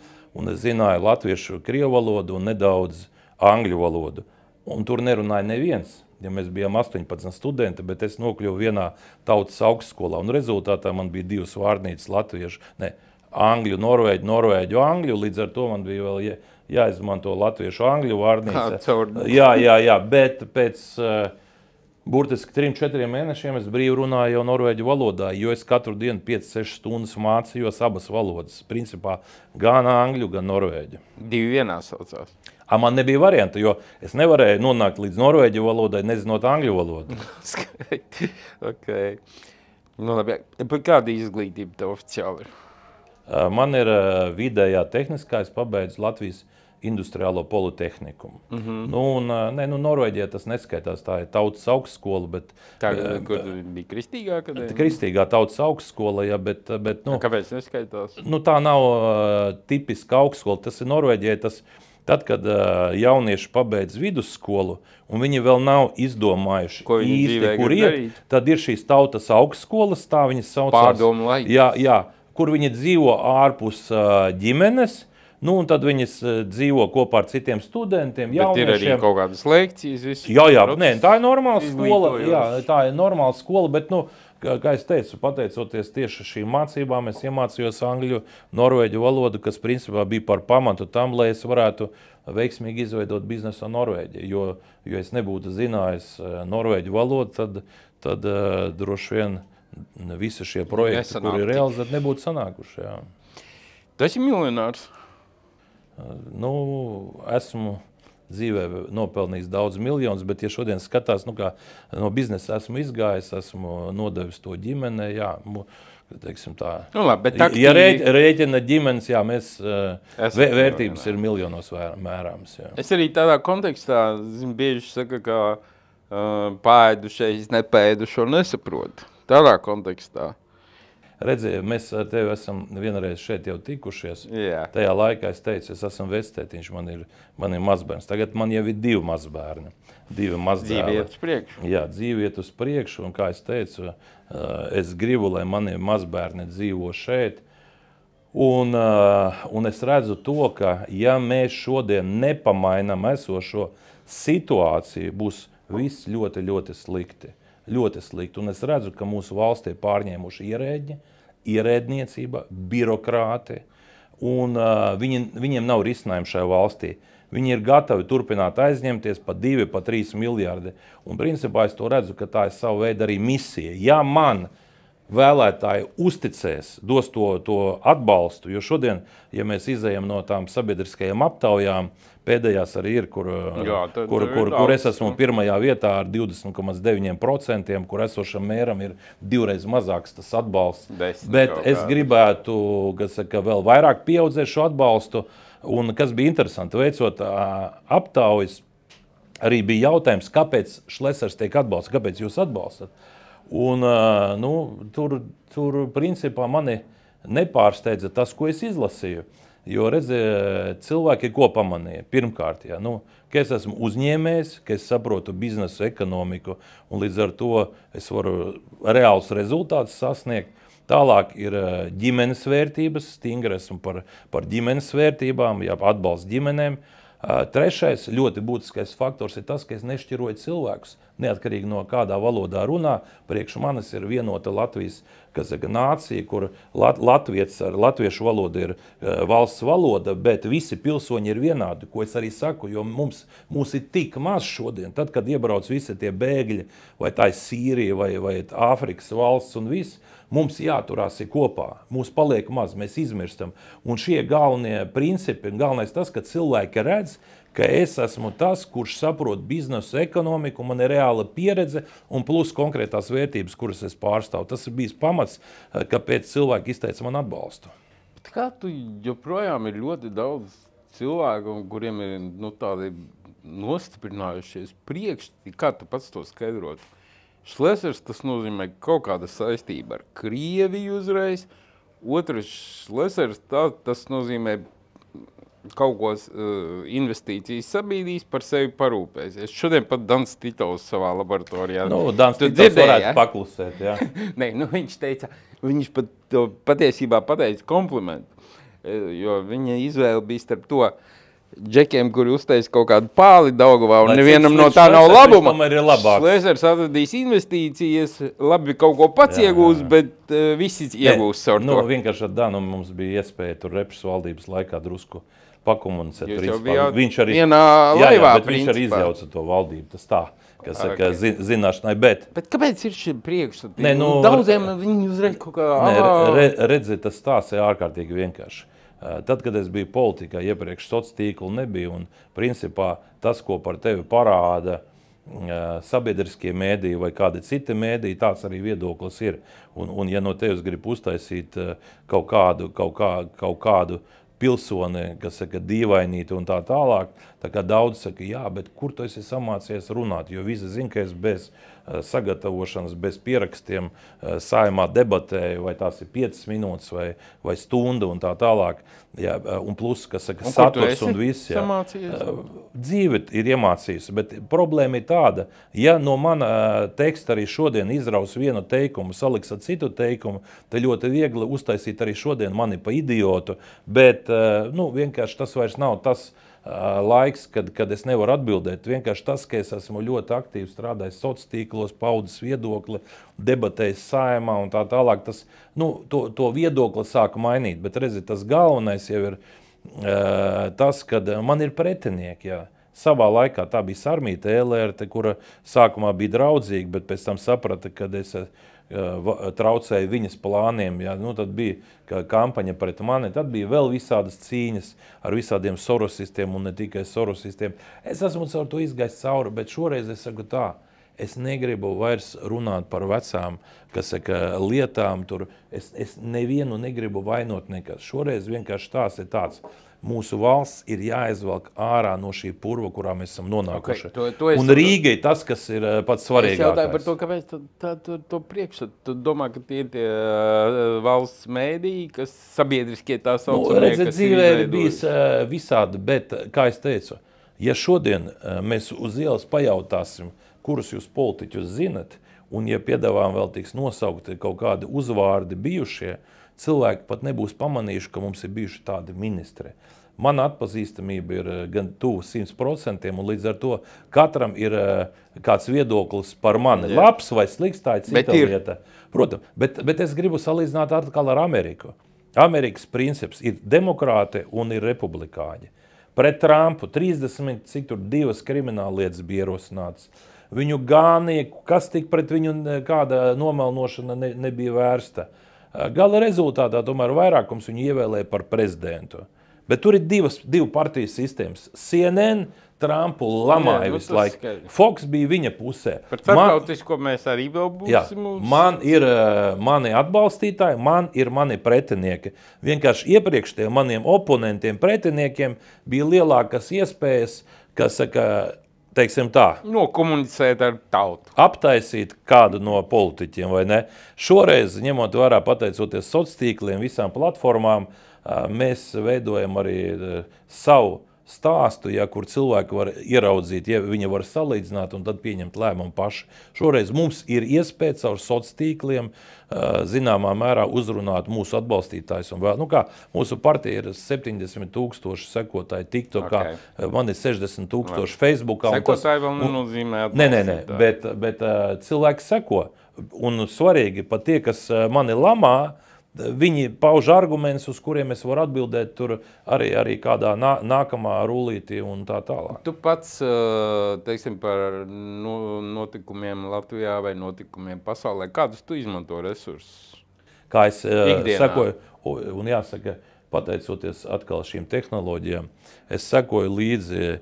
es zināju latviešu, krievu valodu un nedaudz angļu valodu. Un tur nerunāja neviens. Ja mēs bijām 18 studenti, bet es nokļuvu vienā tautas augstskolā. Un rezultātā man bija 2 vārnīcas latviešu, angļu, norvēģu, angļu. Līdz ar to man bija vēl jāizmanto latviešu angļu vārnīca. Jā, bet pēc burtiski 3-4 mēnešiem es brīvi runāju jau norvēģu valodā, jo es katru dienu 5-6 stundas mācījos abas valodas. Principā gan angļu, gan norvēģu. 2 vienā saucās. Man nebija varianta, jo es nevarēju nonākt līdz norvēģu valodai, nezinot angļu valodu. Okay. Nu, labi. Kāda izglītība tev oficiāli ir? Man ir vidējā tehniskā, es pabeidzu Latvijas industriālo politehniku. Norvēģijā tas neskaitās, tā ir tautas augstskola, bet... Kur bija kristīgā akadēmija? Kristīgā tautas augstskola, jā, bet kāpēc neskaitās? Tā nav tipiska augstskola, tas ir Norvēģijai, tad, kad jaunieši pabeidz vidusskolu, un viņi vēl nav izdomājuši īsti, kur iet, tad ir šīs tautas augstskolas, tā viņas saucās. Pārdomu laiki. Jā, kur viņi dzīvo ārpus ģimenes, un tad viņas dzīvo kopā ar citiem studentiem, jauniešiem. Bet ir arī kaut kādas lekcijas, visu? Jā, tā ir normāla skola, tā ir normāla skola, bet, kā es teicu, pateicoties tieši šīm mācībām, es iemācījos angļu, norvēģu valodu, kas principā bija par pamatu tam, lai es varētu veiksmīgi izveidot biznesu Norvēģiju. Jo es nebūtu zinājis norvēģu valodu, tad droši vien visi šie projekti, kuri realizēti, nebūtu sanākuši. Jā. Tu esi miljonārs? Esmu dzīvē nopelnījis daudz miljonus, bet ja šodien skatās, kā no biznesa esmu izgājis, esmu nodevis to ģimenei, teiksim tā. Bet ja rēķina ģimenes, mēs vērtības ir miljonos mērāmas. Jā. Es arī tādā kontekstā, bieži saka, ka pāēdušais nepēdušo nesaprot. Tādā kontekstā. Redziet, mēs ar tevi esam vienreiz šeit jau tikušies. Jā. Tajā laikā es teicu, es esmu vectētiņš, man ir mazbērns. Tagad man jau ir 2 mazbērni. 2 mazdēli. Dzīve iet uz priekšu. Jā, dzīve iet uz priekšu, un kā es teicu, es gribu, lai mani mazbērni dzīvo šeit. Un es redzu to, ka ja mēs šodien nepamainam esošo situāciju, būs viss ļoti, ļoti slikti. Ļoti slikti. Un es redzu, ka mūsu valstī ir pārņēmuši ierēģi, ierēdniecība, birokrāti, un viņiem nav risinājumu šajā valstī. Viņi ir gatavi turpināt aizņemties pa 2, pa 3 miljardi. Un principā es to redzu, ka tā ir sava veida arī misija. Ja man vēlētāji uzticēs, dos to atbalstu, jo šodien, ja mēs izejam no tām sabiedriskajām aptaujām, pēdējās arī ir, kur es esmu pirmajā vietā ar 20,9%, kur esošam mēram ir 2 reizes mazāks tas atbalsts. Bet es gribētu, kas saka, vēl vairāk pieaudzēt šo atbalstu, un kas bija interesanti, veicot aptaujas, arī bija jautājums, kāpēc Šlesers tiek atbalsts, kāpēc jūs atbalstat? Un tur principā mani nepārsteidza tas, ko es izlasīju. Jo, cilvēki ko pamanīja? Pirmkārt, ka es esmu uzņēmējs, ka es saprotu biznesu ekonomiku, un līdz ar to es varu reāls rezultātus sasniegt. Tālāk ir ģimenes vērtības, stingri esmu par ģimenes vērtībām, atbalsts ģimenēm. Trešais ļoti būtiskais faktors ir tas, ka es nešķiroju cilvēkus. Neatkarīgi no kādā valodā runā, priekš manis ir vienota Latvijas nācija, kur latviešu valoda ir valsts valoda, bet visi pilsoņi ir vienādi, ko es arī saku, jo mums ir tik maz šodien. Tad, kad iebrauc visi tie bēgļi, vai tā ir Sīrija, vai Āfrikas valsts un viss, mums jāturās ir kopā, mūs paliek maz, mēs izmirstam. Un šie galvenie principi, galvenais tas, ka cilvēki redz, ka es esmu tas, kurš saprot biznesu ekonomiku, man ir reāla pieredze un plus konkrētās vērtības, kuras es pārstāvu. Tas ir bijis pamats, kāpēc cilvēki izteica man atbalstu. Bet kā tu joprojām ir ļoti daudz cilvēku, kuriem ir tādi nostiprinājušies priekšstati, kā tu pats to skaidrot? Šlesers tas nozīmē kaut kāda saistība ar Krieviju uzreiz. Otrs Šlesers tas nozīmē kaut ko investīcijas sabiedrīs, par sevi parūpēsies. Šodien pat Dans Titovs savā laboratorijā. Dans Titovs varētu paklusēt, jā. Nē, viņš pat patiesībā pateica komplimentu, jo viņa izvēle bija starp to džekiem, kuri uztais kaut kādu pāli Daugavā, un nevienam no tā nav labuma. Šlesers atradīs investīcijas, labi kaut ko pats iegūs, bet visi iegūs savu to. Vienkārši ar Danu mums bija iespēja tur Repšas valdības laikā drusku pakomunicēt. Jūs jau bijāt vienā laivā, bet viņš arī izjauca to valdību, tas tā, kas saka zināšanai, bet kāpēc ir šie priekšstati? Daudziem viņi uzreiz kaut kā... Redzi, tas tās ir ārkārtīgi vienkārši. Tad, kad es biju politikā, iepriekš sociālo tīklu nebija, un principā tas, ko par tevi parāda sabiedriskie mēdīji vai kādi citi mēdīji, tāds arī viedoklis ir. Un ja no tevis grib uztaisīt kaut kādu pilsoni, kas saka dīvainīti un tā tālāk, tā kā daudz saka, jā, bet kur tu esi samācies runāt, jo visi zina, ka es bez sagatavošanas, bez pierakstiem Saeimā debatēju, vai tās ir 5 minūtes vai stunda un tā tālāk, jā, un plus, kas saka, saturs un viss, jā. Dzīve ir iemācījusi, bet problēma ir tāda, ja no mana teksta arī šodien izraus vienu teikumu, saliks ar citu teikumu, tad ļoti viegli uztaisīt arī šodien mani pa idiotu, bet vienkārši tas vairs nav tas laiks, kad es nevaru atbildēt. Vienkārši tas, ka es esmu ļoti aktīvi strādājis sociālos tīklos, paudzes viedokli, debatējis Saeimā un tā tālāk, tas, to viedokli sāku mainīt. Bet redzi, tas galvenais jau ir tas, kad man ir pretinieki, jā. Savā laikā tā bija Sarmīta Ēlerte, kura sākumā bija draudzīga, bet pēc tam saprata, kad es traucēju viņas plāniem, jā, tad bija kampaņa pret mani, tad bija vēl visādas cīņas ar visādiem sorosistiem un ne tikai sorosistiem. Es esmu caur to izgājis cauri, bet šoreiz es saku tā, es negribu vairs runāt par vecām, kas saka, lietām, tur es nevienu negribu vainot nekas. Šoreiz vienkārši tās ir tāds. Mūsu valsts ir jāizvelk ārā no šī purva, kurā mēs esam nonākuši. Un Rīgai tas, kas ir pats svarīgākais. Es jautāju par to, kāpēc to priekšstat. Tu domā, ka tie ir tie valsts mēdīji, kas sabiedriskie tā saucamie, kas dzīvē ir bijis visādi, bet, kā es teicu, ja šodien mēs uz ielas pajautāsim, kurus jūs politiķus zinat, un ja piedāvājam vēl tiks nosaukti kaut kādi uzvārdi bijušie, cilvēki pat nebūs pamanījuši, ka mums ir bijuši tādi ministri. Mana atpazīstamība ir gan tuvu 100%, un līdz ar to katram ir kāds viedoklis par mani. Jā. Labs vai slikts, tā ir cita lieta. Protams, bet es gribu salīdzināt atkal ar Ameriku. Amerikas princips ir demokrāti un ir republikāņi. Pret Trumpu 32 krimināllietas bija ierosinātas. viņu gānīja, kas tik pret viņu kāda nomelnošana nebija vērsta. Gala rezultātā tomēr vairākums viņu ievēlēja par prezidentu. Bet tur ir divu partiju sistēmas. CNN Trumpu lamāja visu laiku. Fox bija viņa pusē. Par starptautisko mēs arī vēl būsim. Man ir mani atbalstītāji, man ir mani pretinieki. Vienkārši iepriekš tiem maniem oponentiem, pretiniekiem bija lielākas iespējas, kas saka, teiksim tā. Nokomunicēt ar tautu. Aptaisīt kādu no politiķiem, vai ne? Šoreiz, ņemot vērā pateicoties sociāliem tīkliem, visām platformām, mēs veidojam arī savu stāstu, kur cilvēki var ieraudzīt, viņi var salīdzināt un tad pieņemt lēmumu paši. Šoreiz mums ir iespēja caur sociāliem tīkliem zināmā mērā uzrunāt mūsu atbalstītājus. Un vēl, mūsu partija ir 70 000 sekotāji TikTokā, man ir 60 000 Facebookā. Sekotāji vēl nenozīmē atbalstītāji. Nē, bet cilvēki seko. Un svarīgi pat tie, kas mani lamā, viņi pauž argumentus, uz kuriem es varu atbildēt tur arī kādā nākamā rullītī un tā tālāk. Tu pats, teiksim, par notikumiem Latvijā vai notikumiem pasaulē, kādus tu izmanto resursus? Kā es sekoju, un jāsaka, pateicoties atkal šīm tehnoloģijām, es sekoju līdzi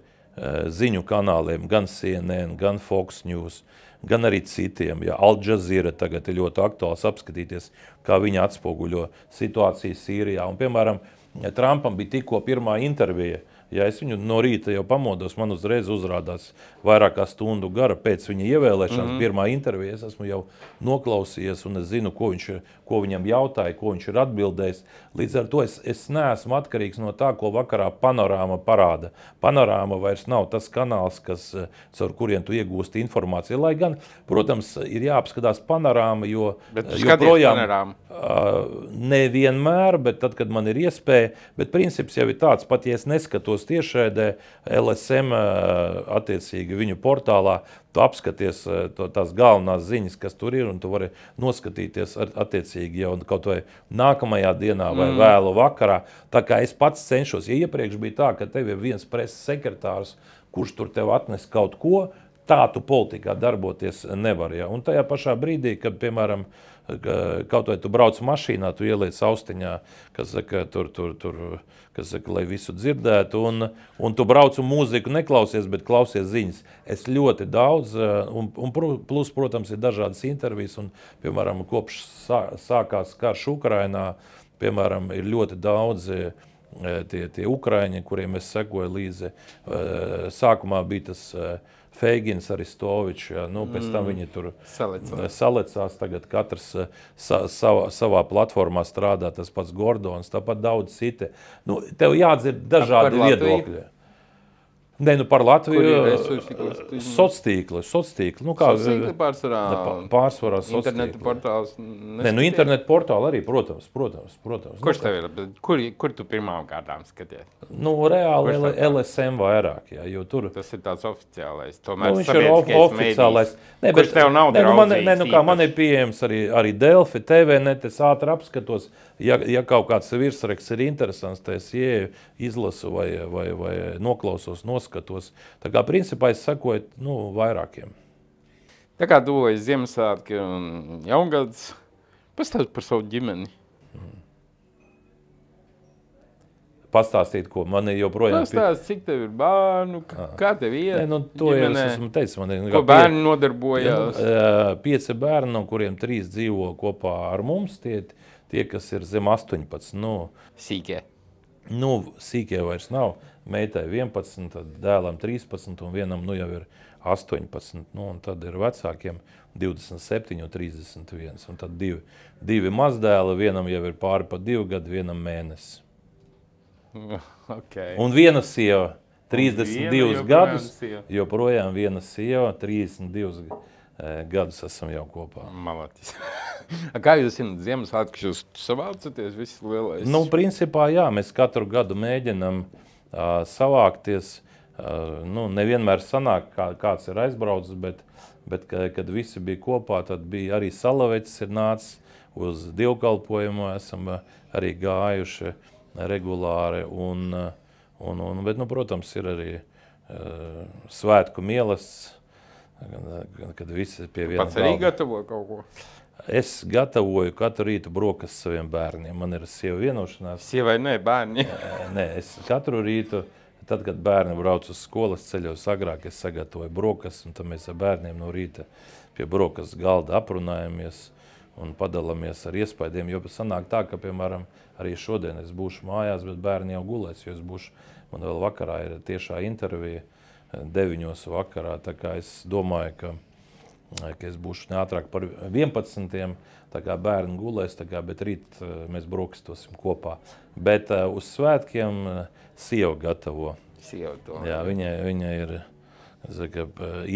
ziņu kanāliem, gan CNN, gan Fox News, gan arī citiem. Al Jazeera tagad ir ļoti aktuāls apskatīties, kā viņi atspoguļo situāciju Sīrijā. Un, piemēram, Trumpam bija tikko pirmā intervija. Ja es viņu no rīta jau pamodos, man uzreiz uzrādās vairāk kā stundu gara pēc viņa ievēlēšanas pirmā intervija. Es esmu jau noklausījies un es zinu, ko viņam jautāja, ko viņš ir atbildējis. Līdz ar to es neesmu atkarīgs no tā, ko vakarā Panorāma parāda. Panorāma vairs nav tas kanāls, caur kuriem tu iegūsti informāciju. Lai gan, protams, ir jāapskatās Panorāma, jo projām nevienmēr, bet tad, kad man ir iespēja, bet princips jau ir tāds, pat ja es neskatos tiešraidē, LSM attiecīgi viņu portālā, tu apskaties tās galvenās ziņas, kas tur ir, un tu vari noskatīties attiecīgi jau kaut vai nākamajā dienā vai vēlu vakarā. Tā kā es pats cenšos, ja iepriekš bija tā, ka tev ir viens preses sekretārs, kurš tur tev atnes kaut ko, tā tu politikā darboties nevar. Ja? Un tajā pašā brīdī, kad, piemēram, kaut vai tu brauc mašīnā, tu ieliec austiņā, kas saka, kas saka, lai visu dzirdētu, un tu brauc un mūziku neklausies, bet klausies ziņas. Es ļoti daudz, un plus, protams, ir dažādas intervijas, un, piemēram, kopš sākās karš Ukrainā, piemēram, ir ļoti daudz tie Ukraiņi, kuriem es sekoju līdzi. Sākumā bija tas Feigins, Aristovičs, pēc tam viņi tur salecās, tagad katrs savā platformā strādā, tas pats Gordons, tāpat daudz citi. Tev jādzird dažādi viedokļi. Ne, par Latviju sociāltīkli. Sociāltīkli pārsvarā internetu portāls. Internetu portāli arī, protams. Kurš tev ir? Kur tu pirmām kārtām skaties? Reāli LSM vairāk, jo tur... Tas ir tāds oficiālais. Tomēr viņš ir oficiālais. Kurš tev nav draudzīgs? Man ir pieejams arī Delfi, TVNet, es ātri apskatos. Ja kaut kāds virsraksts ir interesants, tad es ieeju, izlasu vai noklausos, noskatos. Tā kā principā es sekoju vairākiem. Tā kā tuvojas Ziemassvētki un Jaungads, pastāst par savu ģimeni. Pastāstīt, ko man ir joprojām... Pastāst, cik tev ir bērnu, kā tev iet to jau es esmu teicis. Ko bērni nodarbojās? 5 bērni, no kuriem 3 dzīvo kopā ar mums, tie kas ir zem 18. Sīkie? Sīkie vairs nav. Meitai 11, tad dēlam 13 un vienam jau ir 18. Un tad ir vecākiem 27 un 31. Un tad divi mazdēli, vienam jau ir pāri pa 2 gadu, vienam mēnesis. Okay. Un viena sieva, 32 gadus, joprojām viena sieva, 32 gadus esam jau kopā. Malatis. Kā jūs Ziemassvētkus jūs savācaties visi lielais? Principā jā, mēs katru gadu mēģinam savākties. Nevienmēr sanāk, kāds ir aizbraucis, bet kad visi bija kopā, tad bija arī Salaveķis ir nācis uz dievkalpojumu, esam arī gājuši regulāri, bet, protams, ir arī svētku mielasts kad visi pie viena Pats arī gatavo kaut ko? Es gatavoju katru rītu brokastis saviem bērniem. Man ir sieva vienošanās. Sievai ne, bērni. Nē, es katru rītu, tad, kad bērni brauc uz skolas ceļos agrāk, es sagatavoju brokastis, un tad mēs ar bērniem no rīta pie brokastis galda aprunājamies un padalāmies ar iespaidiem, jo sanāk tā, ka, piemēram, arī šodien es būšu mājās, bet bērni jau gulēs, jo man vēl vakarā ir tiešā intervija 9 vakarā, tā kā es domāju, ka es būšu neātrāk par 11, tā kā bērni gulēs, bet rīt mēs brokastosim kopā. Bet uz svētkiem sieva gatavo. Sieva to. Jā, viņa ir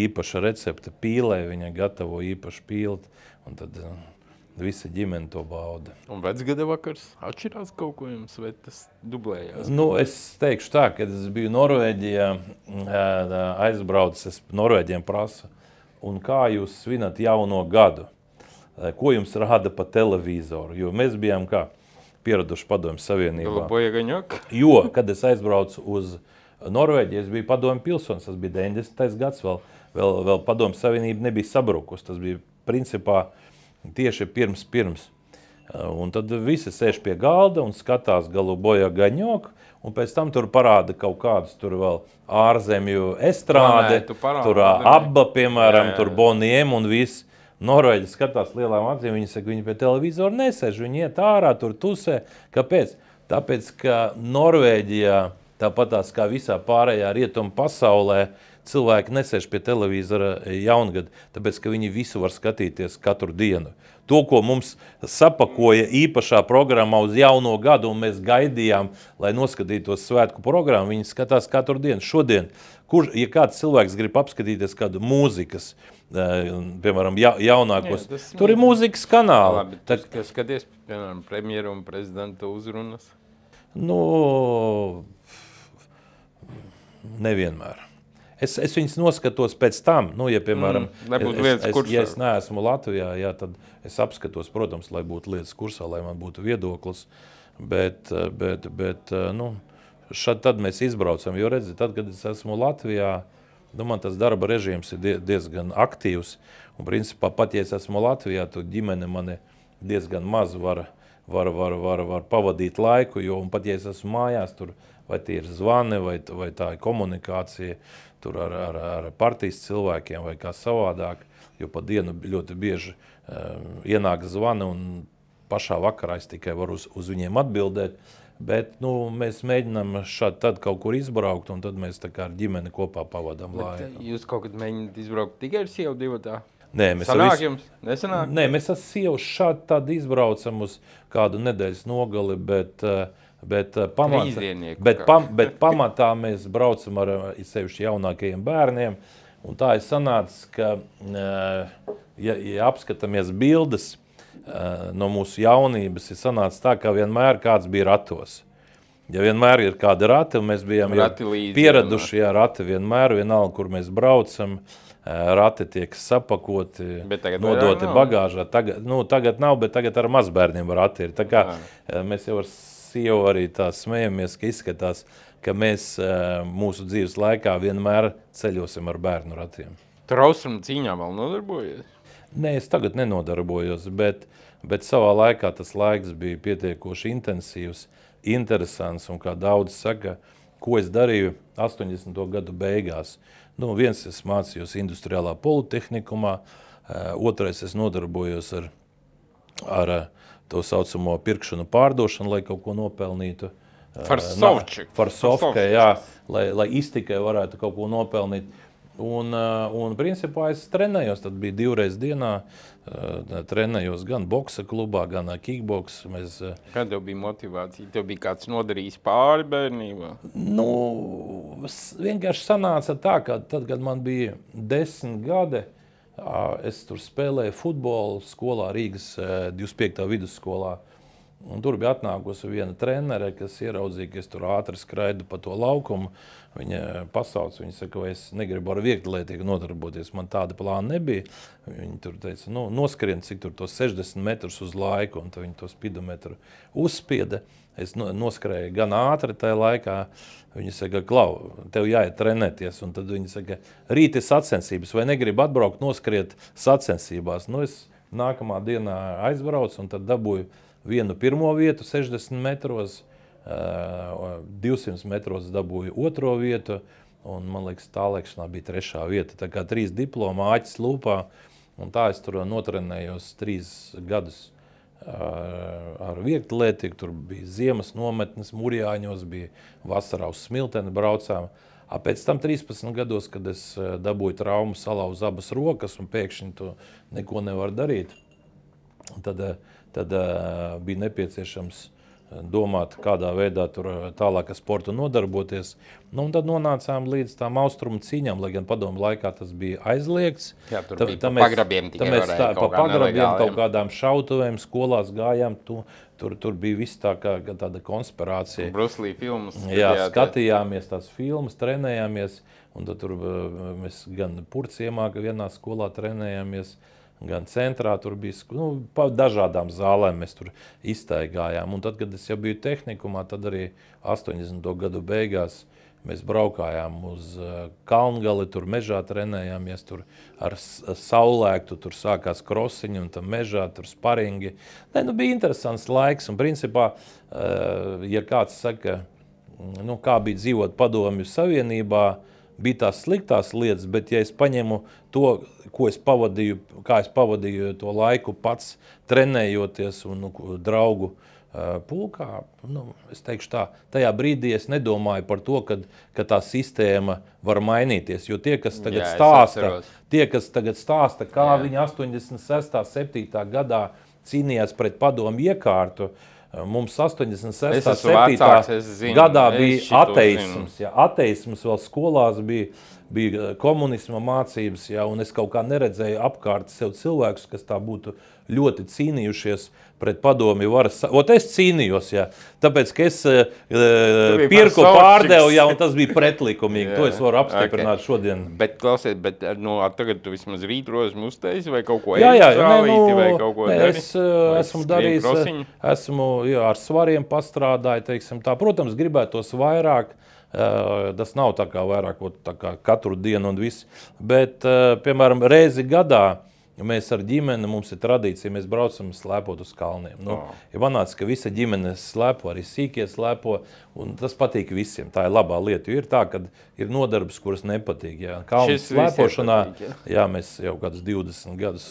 īpaša recepte pīlē, viņa gatavo īpašu pīli, un tad visa ģimene to bauda. Un vecgada vakars atšķirās kaut ko jums, vai tas dublējās? Es teikšu tā, kad es biju Norvēģijā, aizbraucis, es Norvēģiem prasu, un kā jūs svinat jauno gadu? Ko jums rāda pa televizoru? Jo mēs bijām kā pieraduši Padomju Savienībā. Jo, kad es aizbraucu uz Norvēģiju, es biju Padomju pilsonis, tas bija 90. gads, vēl Padomju Savienība nebija sabrukus, tas bija principā tieši pirms. Un tad visi sēž pie galda un skatās Goluboja gaņoku, un pēc tam tur parāda kaut kādus tur vēl ārzemju estrāde, tur Abba, piemēram, tur Boniem un viss. Norvēģi skatās lielām acīm, viņi saka, viņi pie televizoru nesēž, viņi iet ārā, tur tusē. Kāpēc? Tāpēc, ka Norvēģijā, tāpatās kā visā pārējā rietumu pasaulē, cilvēki nesēž pie televizora jaungad, tāpēc, ka viņi visu var skatīties katru dienu. To, ko mums sapakoja īpašā programmā uz jauno gadu, un mēs gaidījām, lai noskatītos svētku programmu, viņi skatās katru dienu. Šodien, ja kāds cilvēks grib apskatīties kādu mūzikas, piemēram, jaunākos, tur ir mūzikas kanāli. Labi, tu skaties, piemēram, premjeru un prezidenta uzrunas? Nevienmēr. Es viņus noskatos pēc tam, ja, piemēram, ja es neesmu Latvijā, jā, tad es apskatos, protams, lai būtu lietas kursā, lai man būtu viedoklis, bet tad mēs izbraucam, jo redzi, tad, kad es esmu Latvijā, man tas darba režīms ir diezgan aktīvs, un principā pat, ja es esmu Latvijā, tad ģimene mani diezgan maz var pavadīt laiku, un pat, ja es esmu mājās, tur vai tie ir zvani, vai tā ir komunikācija tur ar partijas cilvēkiem vai kā savādāk, jo pa dienu ļoti bieži ienāk zvani un pašā vakarā es tikai varu uz viņiem atbildēt, bet mēs mēģinām šādi tad kaut kur izbraukt un tad mēs tā kā ar ģimeni kopā pavadām laiku. Jūs kaut kad mēģināt izbraukt tikai ar sievu divatā? Nē, sanāk jums? Nesanāk? Nē, mēs ar sievu šādi tad izbraucam uz kādu nedēļas nogali, bet pamatā mēs braucam ar sevišķi jaunākajiem bērniem. Un tā ir sanācis, ka, ja apskatāmies bildes no mūsu jaunības, ir sanācis tā, ka vienmēr kāds bija ratos. Ja vienmēr ir kādi rati, un mēs bijām pieraduši, jā, rati vienmēr, vienalga, kur mēs braucam, rati tiek sapakoti, nodoti bagāžā. Tagad nav, bet tagad ar mazbērniem rati ir. Tā kā mēs jau ar sievu arī tā smejamies, ka izskatās, ka mēs mūsu dzīves laikā vienmēr ceļosim ar bērnu ratiem. Tur austrumu cīņā vēl nodarbojies? Nē, es tagad nenodarbojos, bet savā laikā tas laiks bija pietiekoši intensīvs, interesants, un kā daudz saka, ko es darīju 80. gadu beigās. Viens es mācījos industriālā politehnikumā, otrais es nodarbojos ar to saucamo pirkšanu pārdošanu, lai kaut ko nopelnītu. Farsovka, jā, lai iztikai varētu kaut ko nopelnīt. Un principā es trenējos, tad bija 2 reizes dienā, trenējos gan boksa klubā, gan kickboks. Kā tev bija motivācija? Tev bija kāds nodarījis pāri bērnībā? Vienkārši sanāca tā, ka tad, kad man bija 10 gadi, es tur spēlēju futbolu skolā, Rīgas 25. vidusskolā. Un tur bija atnākusi viena trenere, kas ieraudzīja, ka es tur ātri skraidu pa to laukumu. Viņa pasauc, viņa saka, vai es negribu ar vieglietīgi nodarboties. Man tāda plāna nebija. Viņa tur teica, nu, noskrien, cik tur tos 60 metrus uz laiku, un tad viņa to spidometru uzspieda. Es noskrēju gan ātri tajā laikā. Viņa saka, Klau, tev jāiet trenēties. Un tad viņa saka, rīt ir sacensības, vai negribu atbraukt noskriet sacensībās. Nu, es nākamā dienā aizbraucu un tad dabūju vienu pirmo vietu 60 metros, 200 metros dabūju otro vietu, un man liekas, tālēkšanā bija 3. vieta. Tā kā 3 diploma āķis lūpā, un tā es tur notrenējos 3 gadus ar vieglatlētiku. Tur bija ziemas nometnes Murjāņos, bija vasarā uz Smilteni braucām. Pēc tam 13 gados, kad es dabūju traumu, salauzu abas rokas un pēkšņi to neko nevar darīt, tad bija nepieciešams domāt, kādā veidā tur tālāk ar sportu nodarboties. Nu, un tad nonācām līdz tām austrumu cīņām, lai gan padomu laikā tas bija aizliegts. Jā, tur bija pa pagrabiem tikai varēja kaut kā nelegāli. Kaut kādām šautuvēm, skolās gājām, tur bija viss tā kā tāda konspirācija. Bruce Lee filmas. Jā, skatījāmies tās filmas, trenējāmies, un tad tur mēs gan Purciemā vienā skolā trenējāmies, gan centrā tur bija, pa dažādām zālēm mēs tur iztaigājām. Un tad, kad es jau biju tehnikumā, tad arī 80. gadu beigās mēs braukājām uz Kalngali, tur mežā trenējāmies, tur ar saulēktu, tur sākās krosiņi un tam mežā, tur sparingi. Bija interesants laiks un principā, ja kāds saka, kā bija dzīvot Padomju Savienībā, bija tās sliktās lietas, bet ja es paņemu to, kā es pavadīju to laiku pats trenējoties un draugu pulkā, es teikšu tā, tajā brīdī es nedomāju par to, ka tā sistēma var mainīties, jo tie, kas tagad stāsta, kā viņi 86. 7. gadā cīnījās pret padomu iekārtu, mums 86. 7. gadā bija ateisms. Ateisms vēl skolās bija komunisma mācības, un es kaut kā neredzēju apkārt sev cilvēkus, kas tā būtu ļoti cīnījušies pret padomju varas. Es cīnījos, tāpēc, ka es pirku pārdevu, un tas bija pretlikumīgi. To es varu apstiprināt šodien. Bet, klausies, tagad tu vismaz rītrozmi uztaisi vai kaut ko ēdstrālīti vai kaut ko dari? Es esmu darījis, ar svariem pastrādāju, teiksim tā. Protams, gribētos vairāk. Tas nav tā kā vairāk katru dienu un viss. Bet, piemēram, reizi gadā mēs ar ģimeni, mums ir tradīcija, mēs braucam slēpot uz kalniem. Ja manāca, ka visa ģimene slēpo, arī sīkie slēpo, un tas patīk visiem. Tā ir labā lieta, jo ir tā, ka ir nodarbs, kuras nepatīk. Kalnu slēpošanā, mēs jau kādus 20 gadus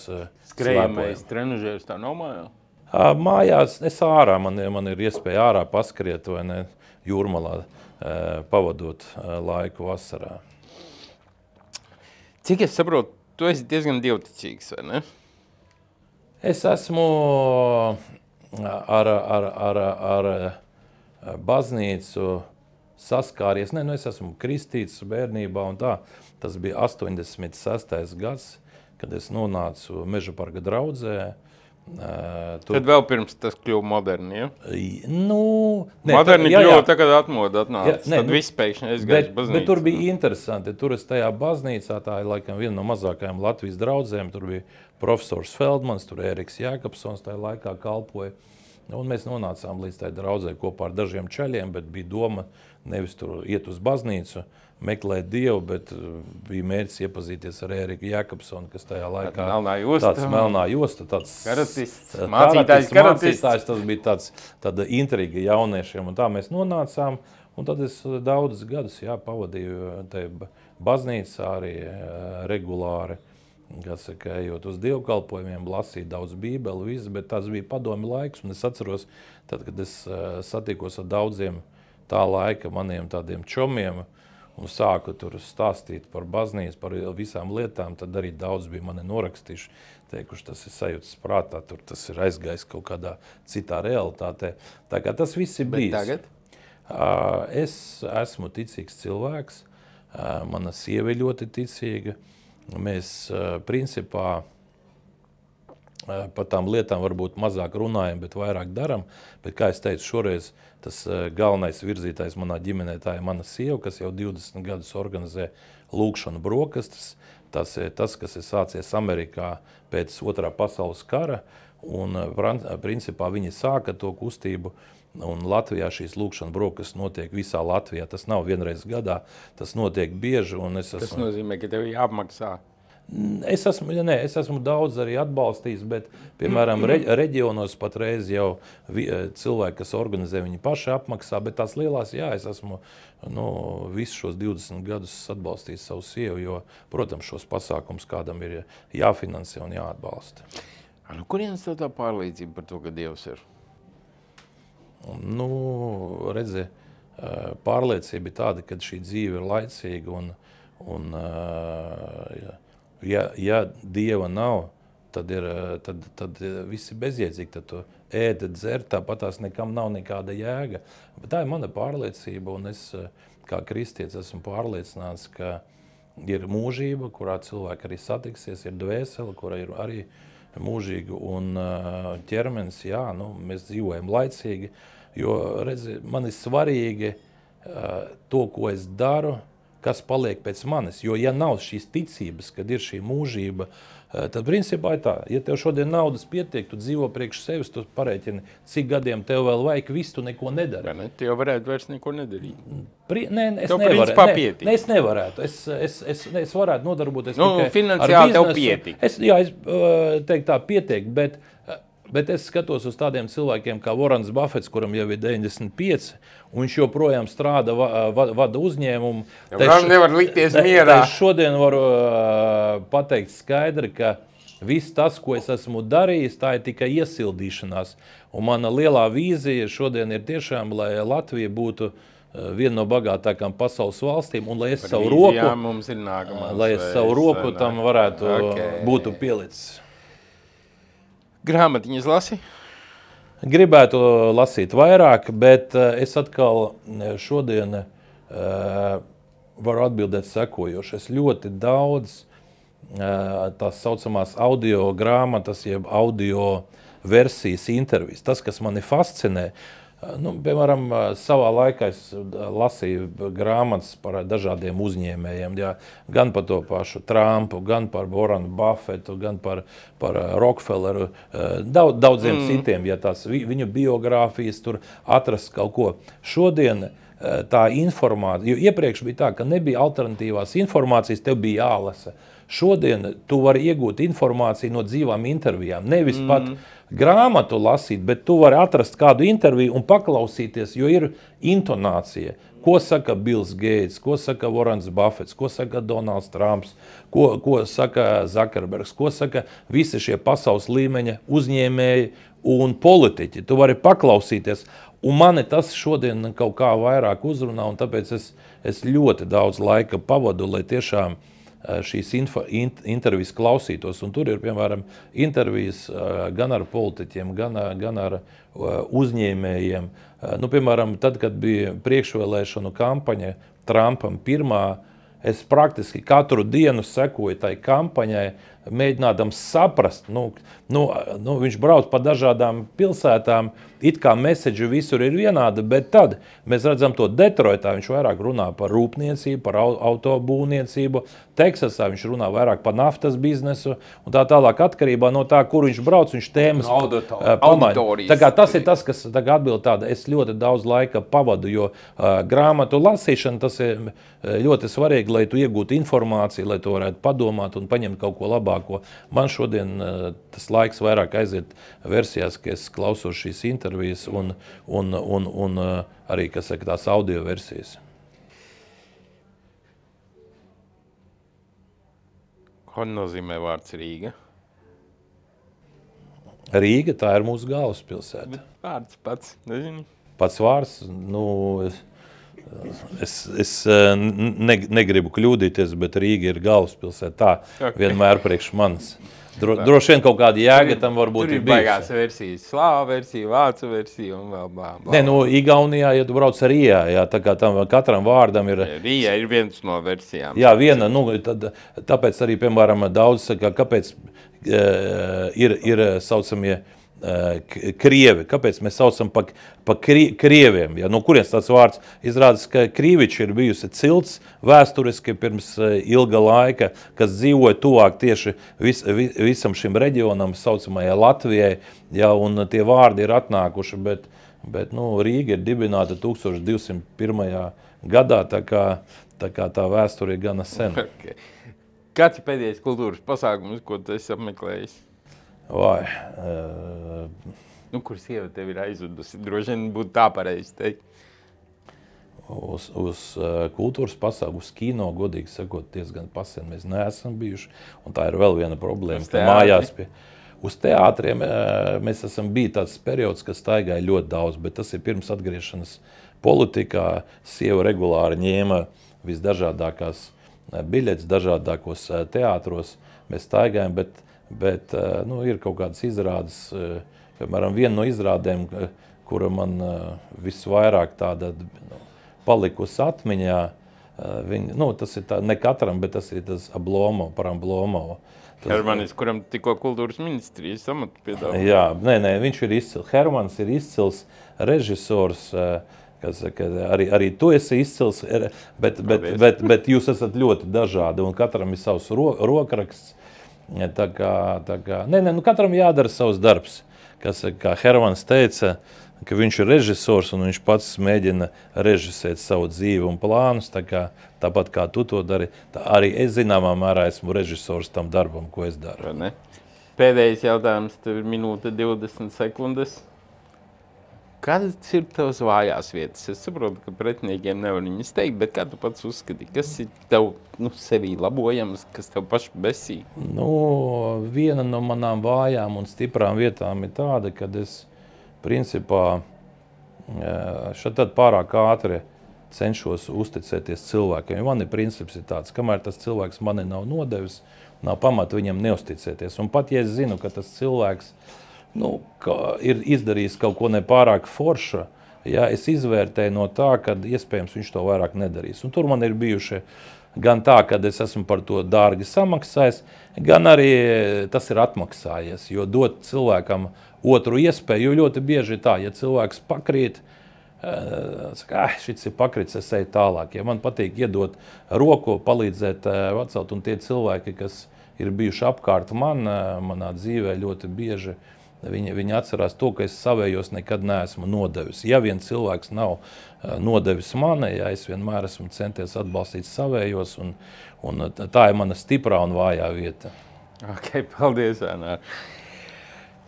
skrējamais trenažieris tā nav mājā? Mājās, es ārā, man ir iespēja ārā paskriet vai ne, Jūrmalā pavadot laiku vasarā. Cik es saprotu, tu esi diezgan dievticīgs, vai ne? Es esmu ar baznīcu saskāries. Es esmu kristīts bērnībā un tā. Tas bija 86. gads, kad es nonācu Mežaparka draudzē. Tad vēl pirms tas kļuva moderni, ja? Moderni kļuva tagad atmoda atnāca, tad viss pēkšņi aizgājis baznīcu. Bet tur bija interesanti, tur es tajā baznīcā, tā ir laikam viena no mazākajām Latvijas draudzēm, tur bija profesors Feldmans, tur Ēriks Jēkabsons tajā laikā kalpoja. Un mēs nonācām līdz tai draudzē kopā ar dažiem čaļiem, bet bija doma nevis tur iet uz baznīcu, meklēt Dievu, bet bija mērķis iepazīties ar Ēriku Jēkabsonu, kas tajā laikā tāds melnā josta, tāds mācītājs, tas bija tāda intriga jauniešiem, un tā mēs nonācām, un tad es daudzus gadus pavadīju te baznīcā arī regulāri, ejot uz dievkalpojumiem, lasīt daudz bībeli, visu, bet tas bija padomi laiks, un es atceros, tad, kad es satikos ar daudziem tā laika maniem tādiem čomiem, un sāku tur stāstīt par baznīcu, par visām lietām, tad arī daudz bija mani norakstījuši, teikuši, tas ir sajūtas prātā, tur tas ir aizgājis kaut kādā citā realitātē. Tā kā tas viss ir bijis. Bet tagad? Es esmu ticīgs cilvēks, mana sieva ir ļoti ticīga. Mēs, principā, par tām lietām varbūt mazāk runājam, bet vairāk daram. Bet, kā es teicu, šoreiz tas galvenais virzītājs manā ģimenē, tā ir mana sieva, kas jau 20 gadus organizē lūkšanu brokastis. Tas ir tas, kas ir sācies Amerikā pēc Otrā pasaules kara. Un, principā, viņi sāka to kustību. Un Latvijā šīs lūkšana brokastis notiek visā Latvijā. Tas nav vienreiz gadā, tas notiek bieži. Tas nozīmē, ka tev jāapmaksā. Es esmu daudz arī atbalstījis, bet, piemēram, reģionos patreiz jau cilvēki, kas organizē, viņi paši apmaksā, bet tās lielās, jā, es esmu visus šos 20 gadus atbalstījis savu sievu, jo, protams, šos pasākums kādam ir jāfinansē un jāatbalsta. Kurienes tev tā pārliecība par to, ka Dievs ir? Redzi, pārliecība ir tāda, ka šī dzīve ir laicīga un ja Dieva nav, tad viss ir bezjēdzīgi, tad tu ēd, dzer, tāpat tās nekam nav nekāda jēga. Bet tā ir mana pārliecība, un es kā kristietis esmu pārliecināts, ka ir mūžība, kurā cilvēki arī satiksies, ir dvēsele, kura ir arī mūžīga, un ķermenis, jā, mēs dzīvojam laicīgi, jo, redzi, man ir svarīgi to, ko es daru, kas paliek pēc manis. Jo, ja nav šīs ticības, kad ir šī mūžība, tad principā ir tā, ja tev šodien naudas pietiek, tu dzīvo priekš sevis, tu parēķini, cik gadiem tev vēl vajag, viss tu neko nedari. Tu jau varētu vairs neko nedarīt. Es nevarētu. Es varētu nodarboties tikai finansiāli tev pietik. Es teiktu tā, pietiek, bet es skatos uz tādiem cilvēkiem kā Warrens Buffets, kuram jau ir 95, un viņš joprojām strādā, vada uzņēmumu. Nevar likties mierā. Es šodien varu pateikt skaidri, ka viss tas, ko es esmu darījis, tā ir tikai iesildīšanās. Un mana lielā vīzija šodien ir tiešām, lai Latvija būtu viena no bagātākām pasaules valstīm, un lai es savu roku tam varētu būtu pielicis. Grāmatiņas lasi? Gribētu lasīt vairāk, bet es atkal šodien varu atbildēt sekojoši. Es ļoti daudz tās saucamās audio grāmatas, jeb audio versijas intervijas. Tas, kas mani fascinē, piemēram, savā laikā es lasīju grāmatas par dažādiem uzņēmējiem, jā, gan par to pašu Trumpu, gan par Warrenu Buffetu, gan par Rockefelleru, daudziem citiem, ja tās viņu biogrāfijas tur atrast kaut ko. Šodien tā informācija, jo iepriekš bija tā, ka nebija alternatīvās informācijas, tev bija jālasa. Šodien tu vari iegūt informāciju no dzīvām intervijām, nevis pat grāmatu lasīt, bet tu vari atrast kādu interviju un paklausīties, jo ir intonācija. Ko saka Bills Gates, ko saka Warrens Buffets, ko saka Donalds Trumps, ko saka Zuckerbergs, ko saka visi šie pasaules līmeņa uzņēmēji un politiķi. Tu vari paklausīties, un mani tas šodien kaut kā vairāk uzrunā, un tāpēc es ļoti daudz laika pavadu, lai tiešām šīs intervijas klausītos. Un tur ir, piemēram, intervijas gan ar politiķiem, gan ar uzņēmējiem. Piemēram, tad, kad bija priekšvēlēšanu kampaņa Trumpam pirmā, es praktiski katru dienu sekoju tai kampaņai, mēģinādams saprast. Viņš brauc pa dažādām pilsētām, it kā meseģi visur ir vienādi, bet tad mēs redzam to Detroitā, viņš vairāk runā par rūpniecību, par autobūvniecību, Teksasā viņš runā vairāk par naftas biznesu, un tā tālāk atkarībā no tā, kur viņš brauc, viņš tēmas pamaina. Tā kā tas ir tas, kas atbild tāda, es ļoti daudz laika pavadu, jo grāmatu lasīšana, tas ir ļoti svarīgi, lai tu iegūtu informāciju, lai tu varētu padomāt un paņemt kaut ko labāko. Man šodien tas laiks vairāk aiziet versijās, ka es klausos šīs intervijas un arī, kas saka, tās audio versijas. Ko nozīmē vārds Rīga? Rīga, tā ir mūsu galvaspilsēta. Bet vārds pats, nezinu? Pats vārds, es negribu kļūdīties, bet Rīga ir galvaspilsēta. Tā vienmēr priekš manis. Droši vien kaut kāda jēga tam varbūt ir bijusi. Tur ir baigās versijas, slāva versija, vācu versija un vēl blā. Nē, Igaunijā, ja tu brauc ar Rijā, jā, tā kā tam katram vārdam ir... Rija ir viens no versijām. Jā, viena, tāpēc arī, piemēram, daudz saka, kāpēc ir saucamie krievi. Kāpēc mēs saucam pa krieviem? Ja? No kurienes tāds vārds? Izrādās, ka Krīviči ir bijusi cilts vēsturiski pirms ilga laika, kas dzīvoja tuvāk tieši visam šim reģionam, saucamajai Latvijai, ja? Un tie vārdi ir atnākuši, bet Rīga ir dibināta 1201. Gadā, tā kā tā vēsture ir gana sena. Okay. Kāds ir pēdējais kultūras pasākums, ko tu esi apmeklējis? Vai. Kur sieva tev ir aizvedusi? Droši vien būtu tā pareizi teikt. Uz kultūras pasākumu, uz kino, godīgi sakot, diezgan pasen mēs neesam bijuši. Un tā ir vēl viena problēma. Mājās uz teātriem mēs esam bija tāds periods, kas staigāja ļoti daudz, bet tas ir pirms atgriešanas politikā. Sieva regulāri ņēma visdažādākās biļetes, dažādākos teātros. Mēs staigājam, bet ir kaut kādas izrādes, piemēram, viena no izrādēm, kura man visvairāk tāda palikusi atmiņā, tas ir ne katram, bet tas ir tas par Ablomovu. Hermanis, kuram tikko kultūras ministrijas amatu piedāvā. Jā, viņš ir izcils. Hermanis ir izcils režisors, arī tu esi izcils, bet jūs esat ļoti dažādi un katram ir savs rokraksts. Katram jādara savs darbs. Kā Hermanis teica, ka viņš ir režisors un viņš pats mēģina režisēt savu dzīvi un plānus, tāpat kā tu to dari. Arī es zināmā mērā esmu režisors tam darbam, ko es daru. Pēdējais jautājums, tev ir minūte 20 sekundes. Kādas ir tavas vājās vietas? Es saprotu, ka pretiniekiem nevar viņas teikt, bet kā tu pats uzskati? Kas ir tev sevī labojams, kas tev pašu besī? Viena no manām vājām un stiprām vietām ir tāda, kad es principā šatad pārāk ātri cenšos uzticēties cilvēkiem. Man ir princips ir tāds, kamēr tas cilvēks mani nav nodevis, nav pamata viņam neuzticēties. Un pat, ja es zinu, ka tas cilvēks ir izdarījis kaut ko nepārāk forša, ja, es izvērtēju no tā, ka iespējams viņš to vairāk nedarīs. Un tur man ir bijuši gan tā, kad es esmu par to dārgi samaksājis, gan arī tas ir atmaksājies, jo dot cilvēkam otru iespēju, jo ļoti bieži tā, ja cilvēks pakrīt, saka, šis ir pakrits, es eju tālāk. Ja man patīk iedot roku, palīdzēt atcelt, un tie cilvēki, kas ir bijuši apkārt manā dzīvē ļoti bieži, viņi atcerās to, ka es savējos nekad neesmu nodevis. Ja vien cilvēks nav nodevis mani, ja es vienmēr esmu centies atbalstīt savējos, un tā ir mana stiprā un vājā vieta. Ok, paldies, Ēnār.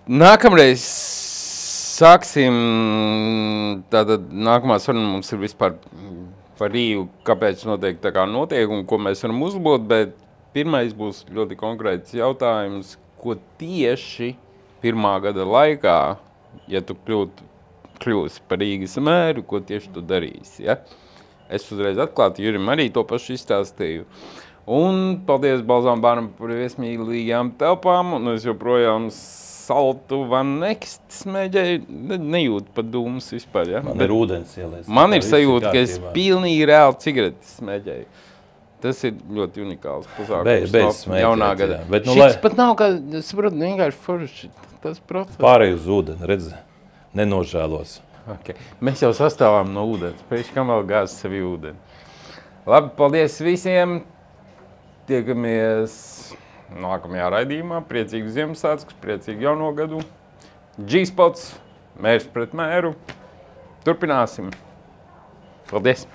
Nākamreiz sāksim, tātad nākamā saruna mums ir vispār par Rīgu, kāpēc notiek tā kā notiek un ko mēs varam uzlabot, bet pirmais būs ļoti konkrēts jautājums, ko tieši pirmā gada laikā, ja tu kļūsi par Rīgas mēru, ko tieši tu darīsi, ja? Es uzreiz atklāti Jurim arī to pašu izstāstīju. Un paldies Balzām bārnam par viesmīlīgām telpām, un es joprojām saltu Van Next smēģēju, nejūtu pat dūmus vispār, ja? Man ir ūdens ielēs. Man ir sajūta, ka es pilnīgi reāli cigaretes smēģēju. Tas ir ļoti unikāls pasākums no jaunā gada. Šis pat nav kā, es saprotu, vienkārši forši tas process. Pārēj uz ūdeni, redzi, nenožēlos. Okay. Mēs jau sastāvām no ūdens, pēc kam vēl gāzi sevi ūdeni. Labi, paldies visiem. Tiekamies nākamajā raidījumā. Priecīgu Ziemassvētkus, priecīgu jauno gadu. G-spots, mērs pret mēru. Turpināsim. Paldies!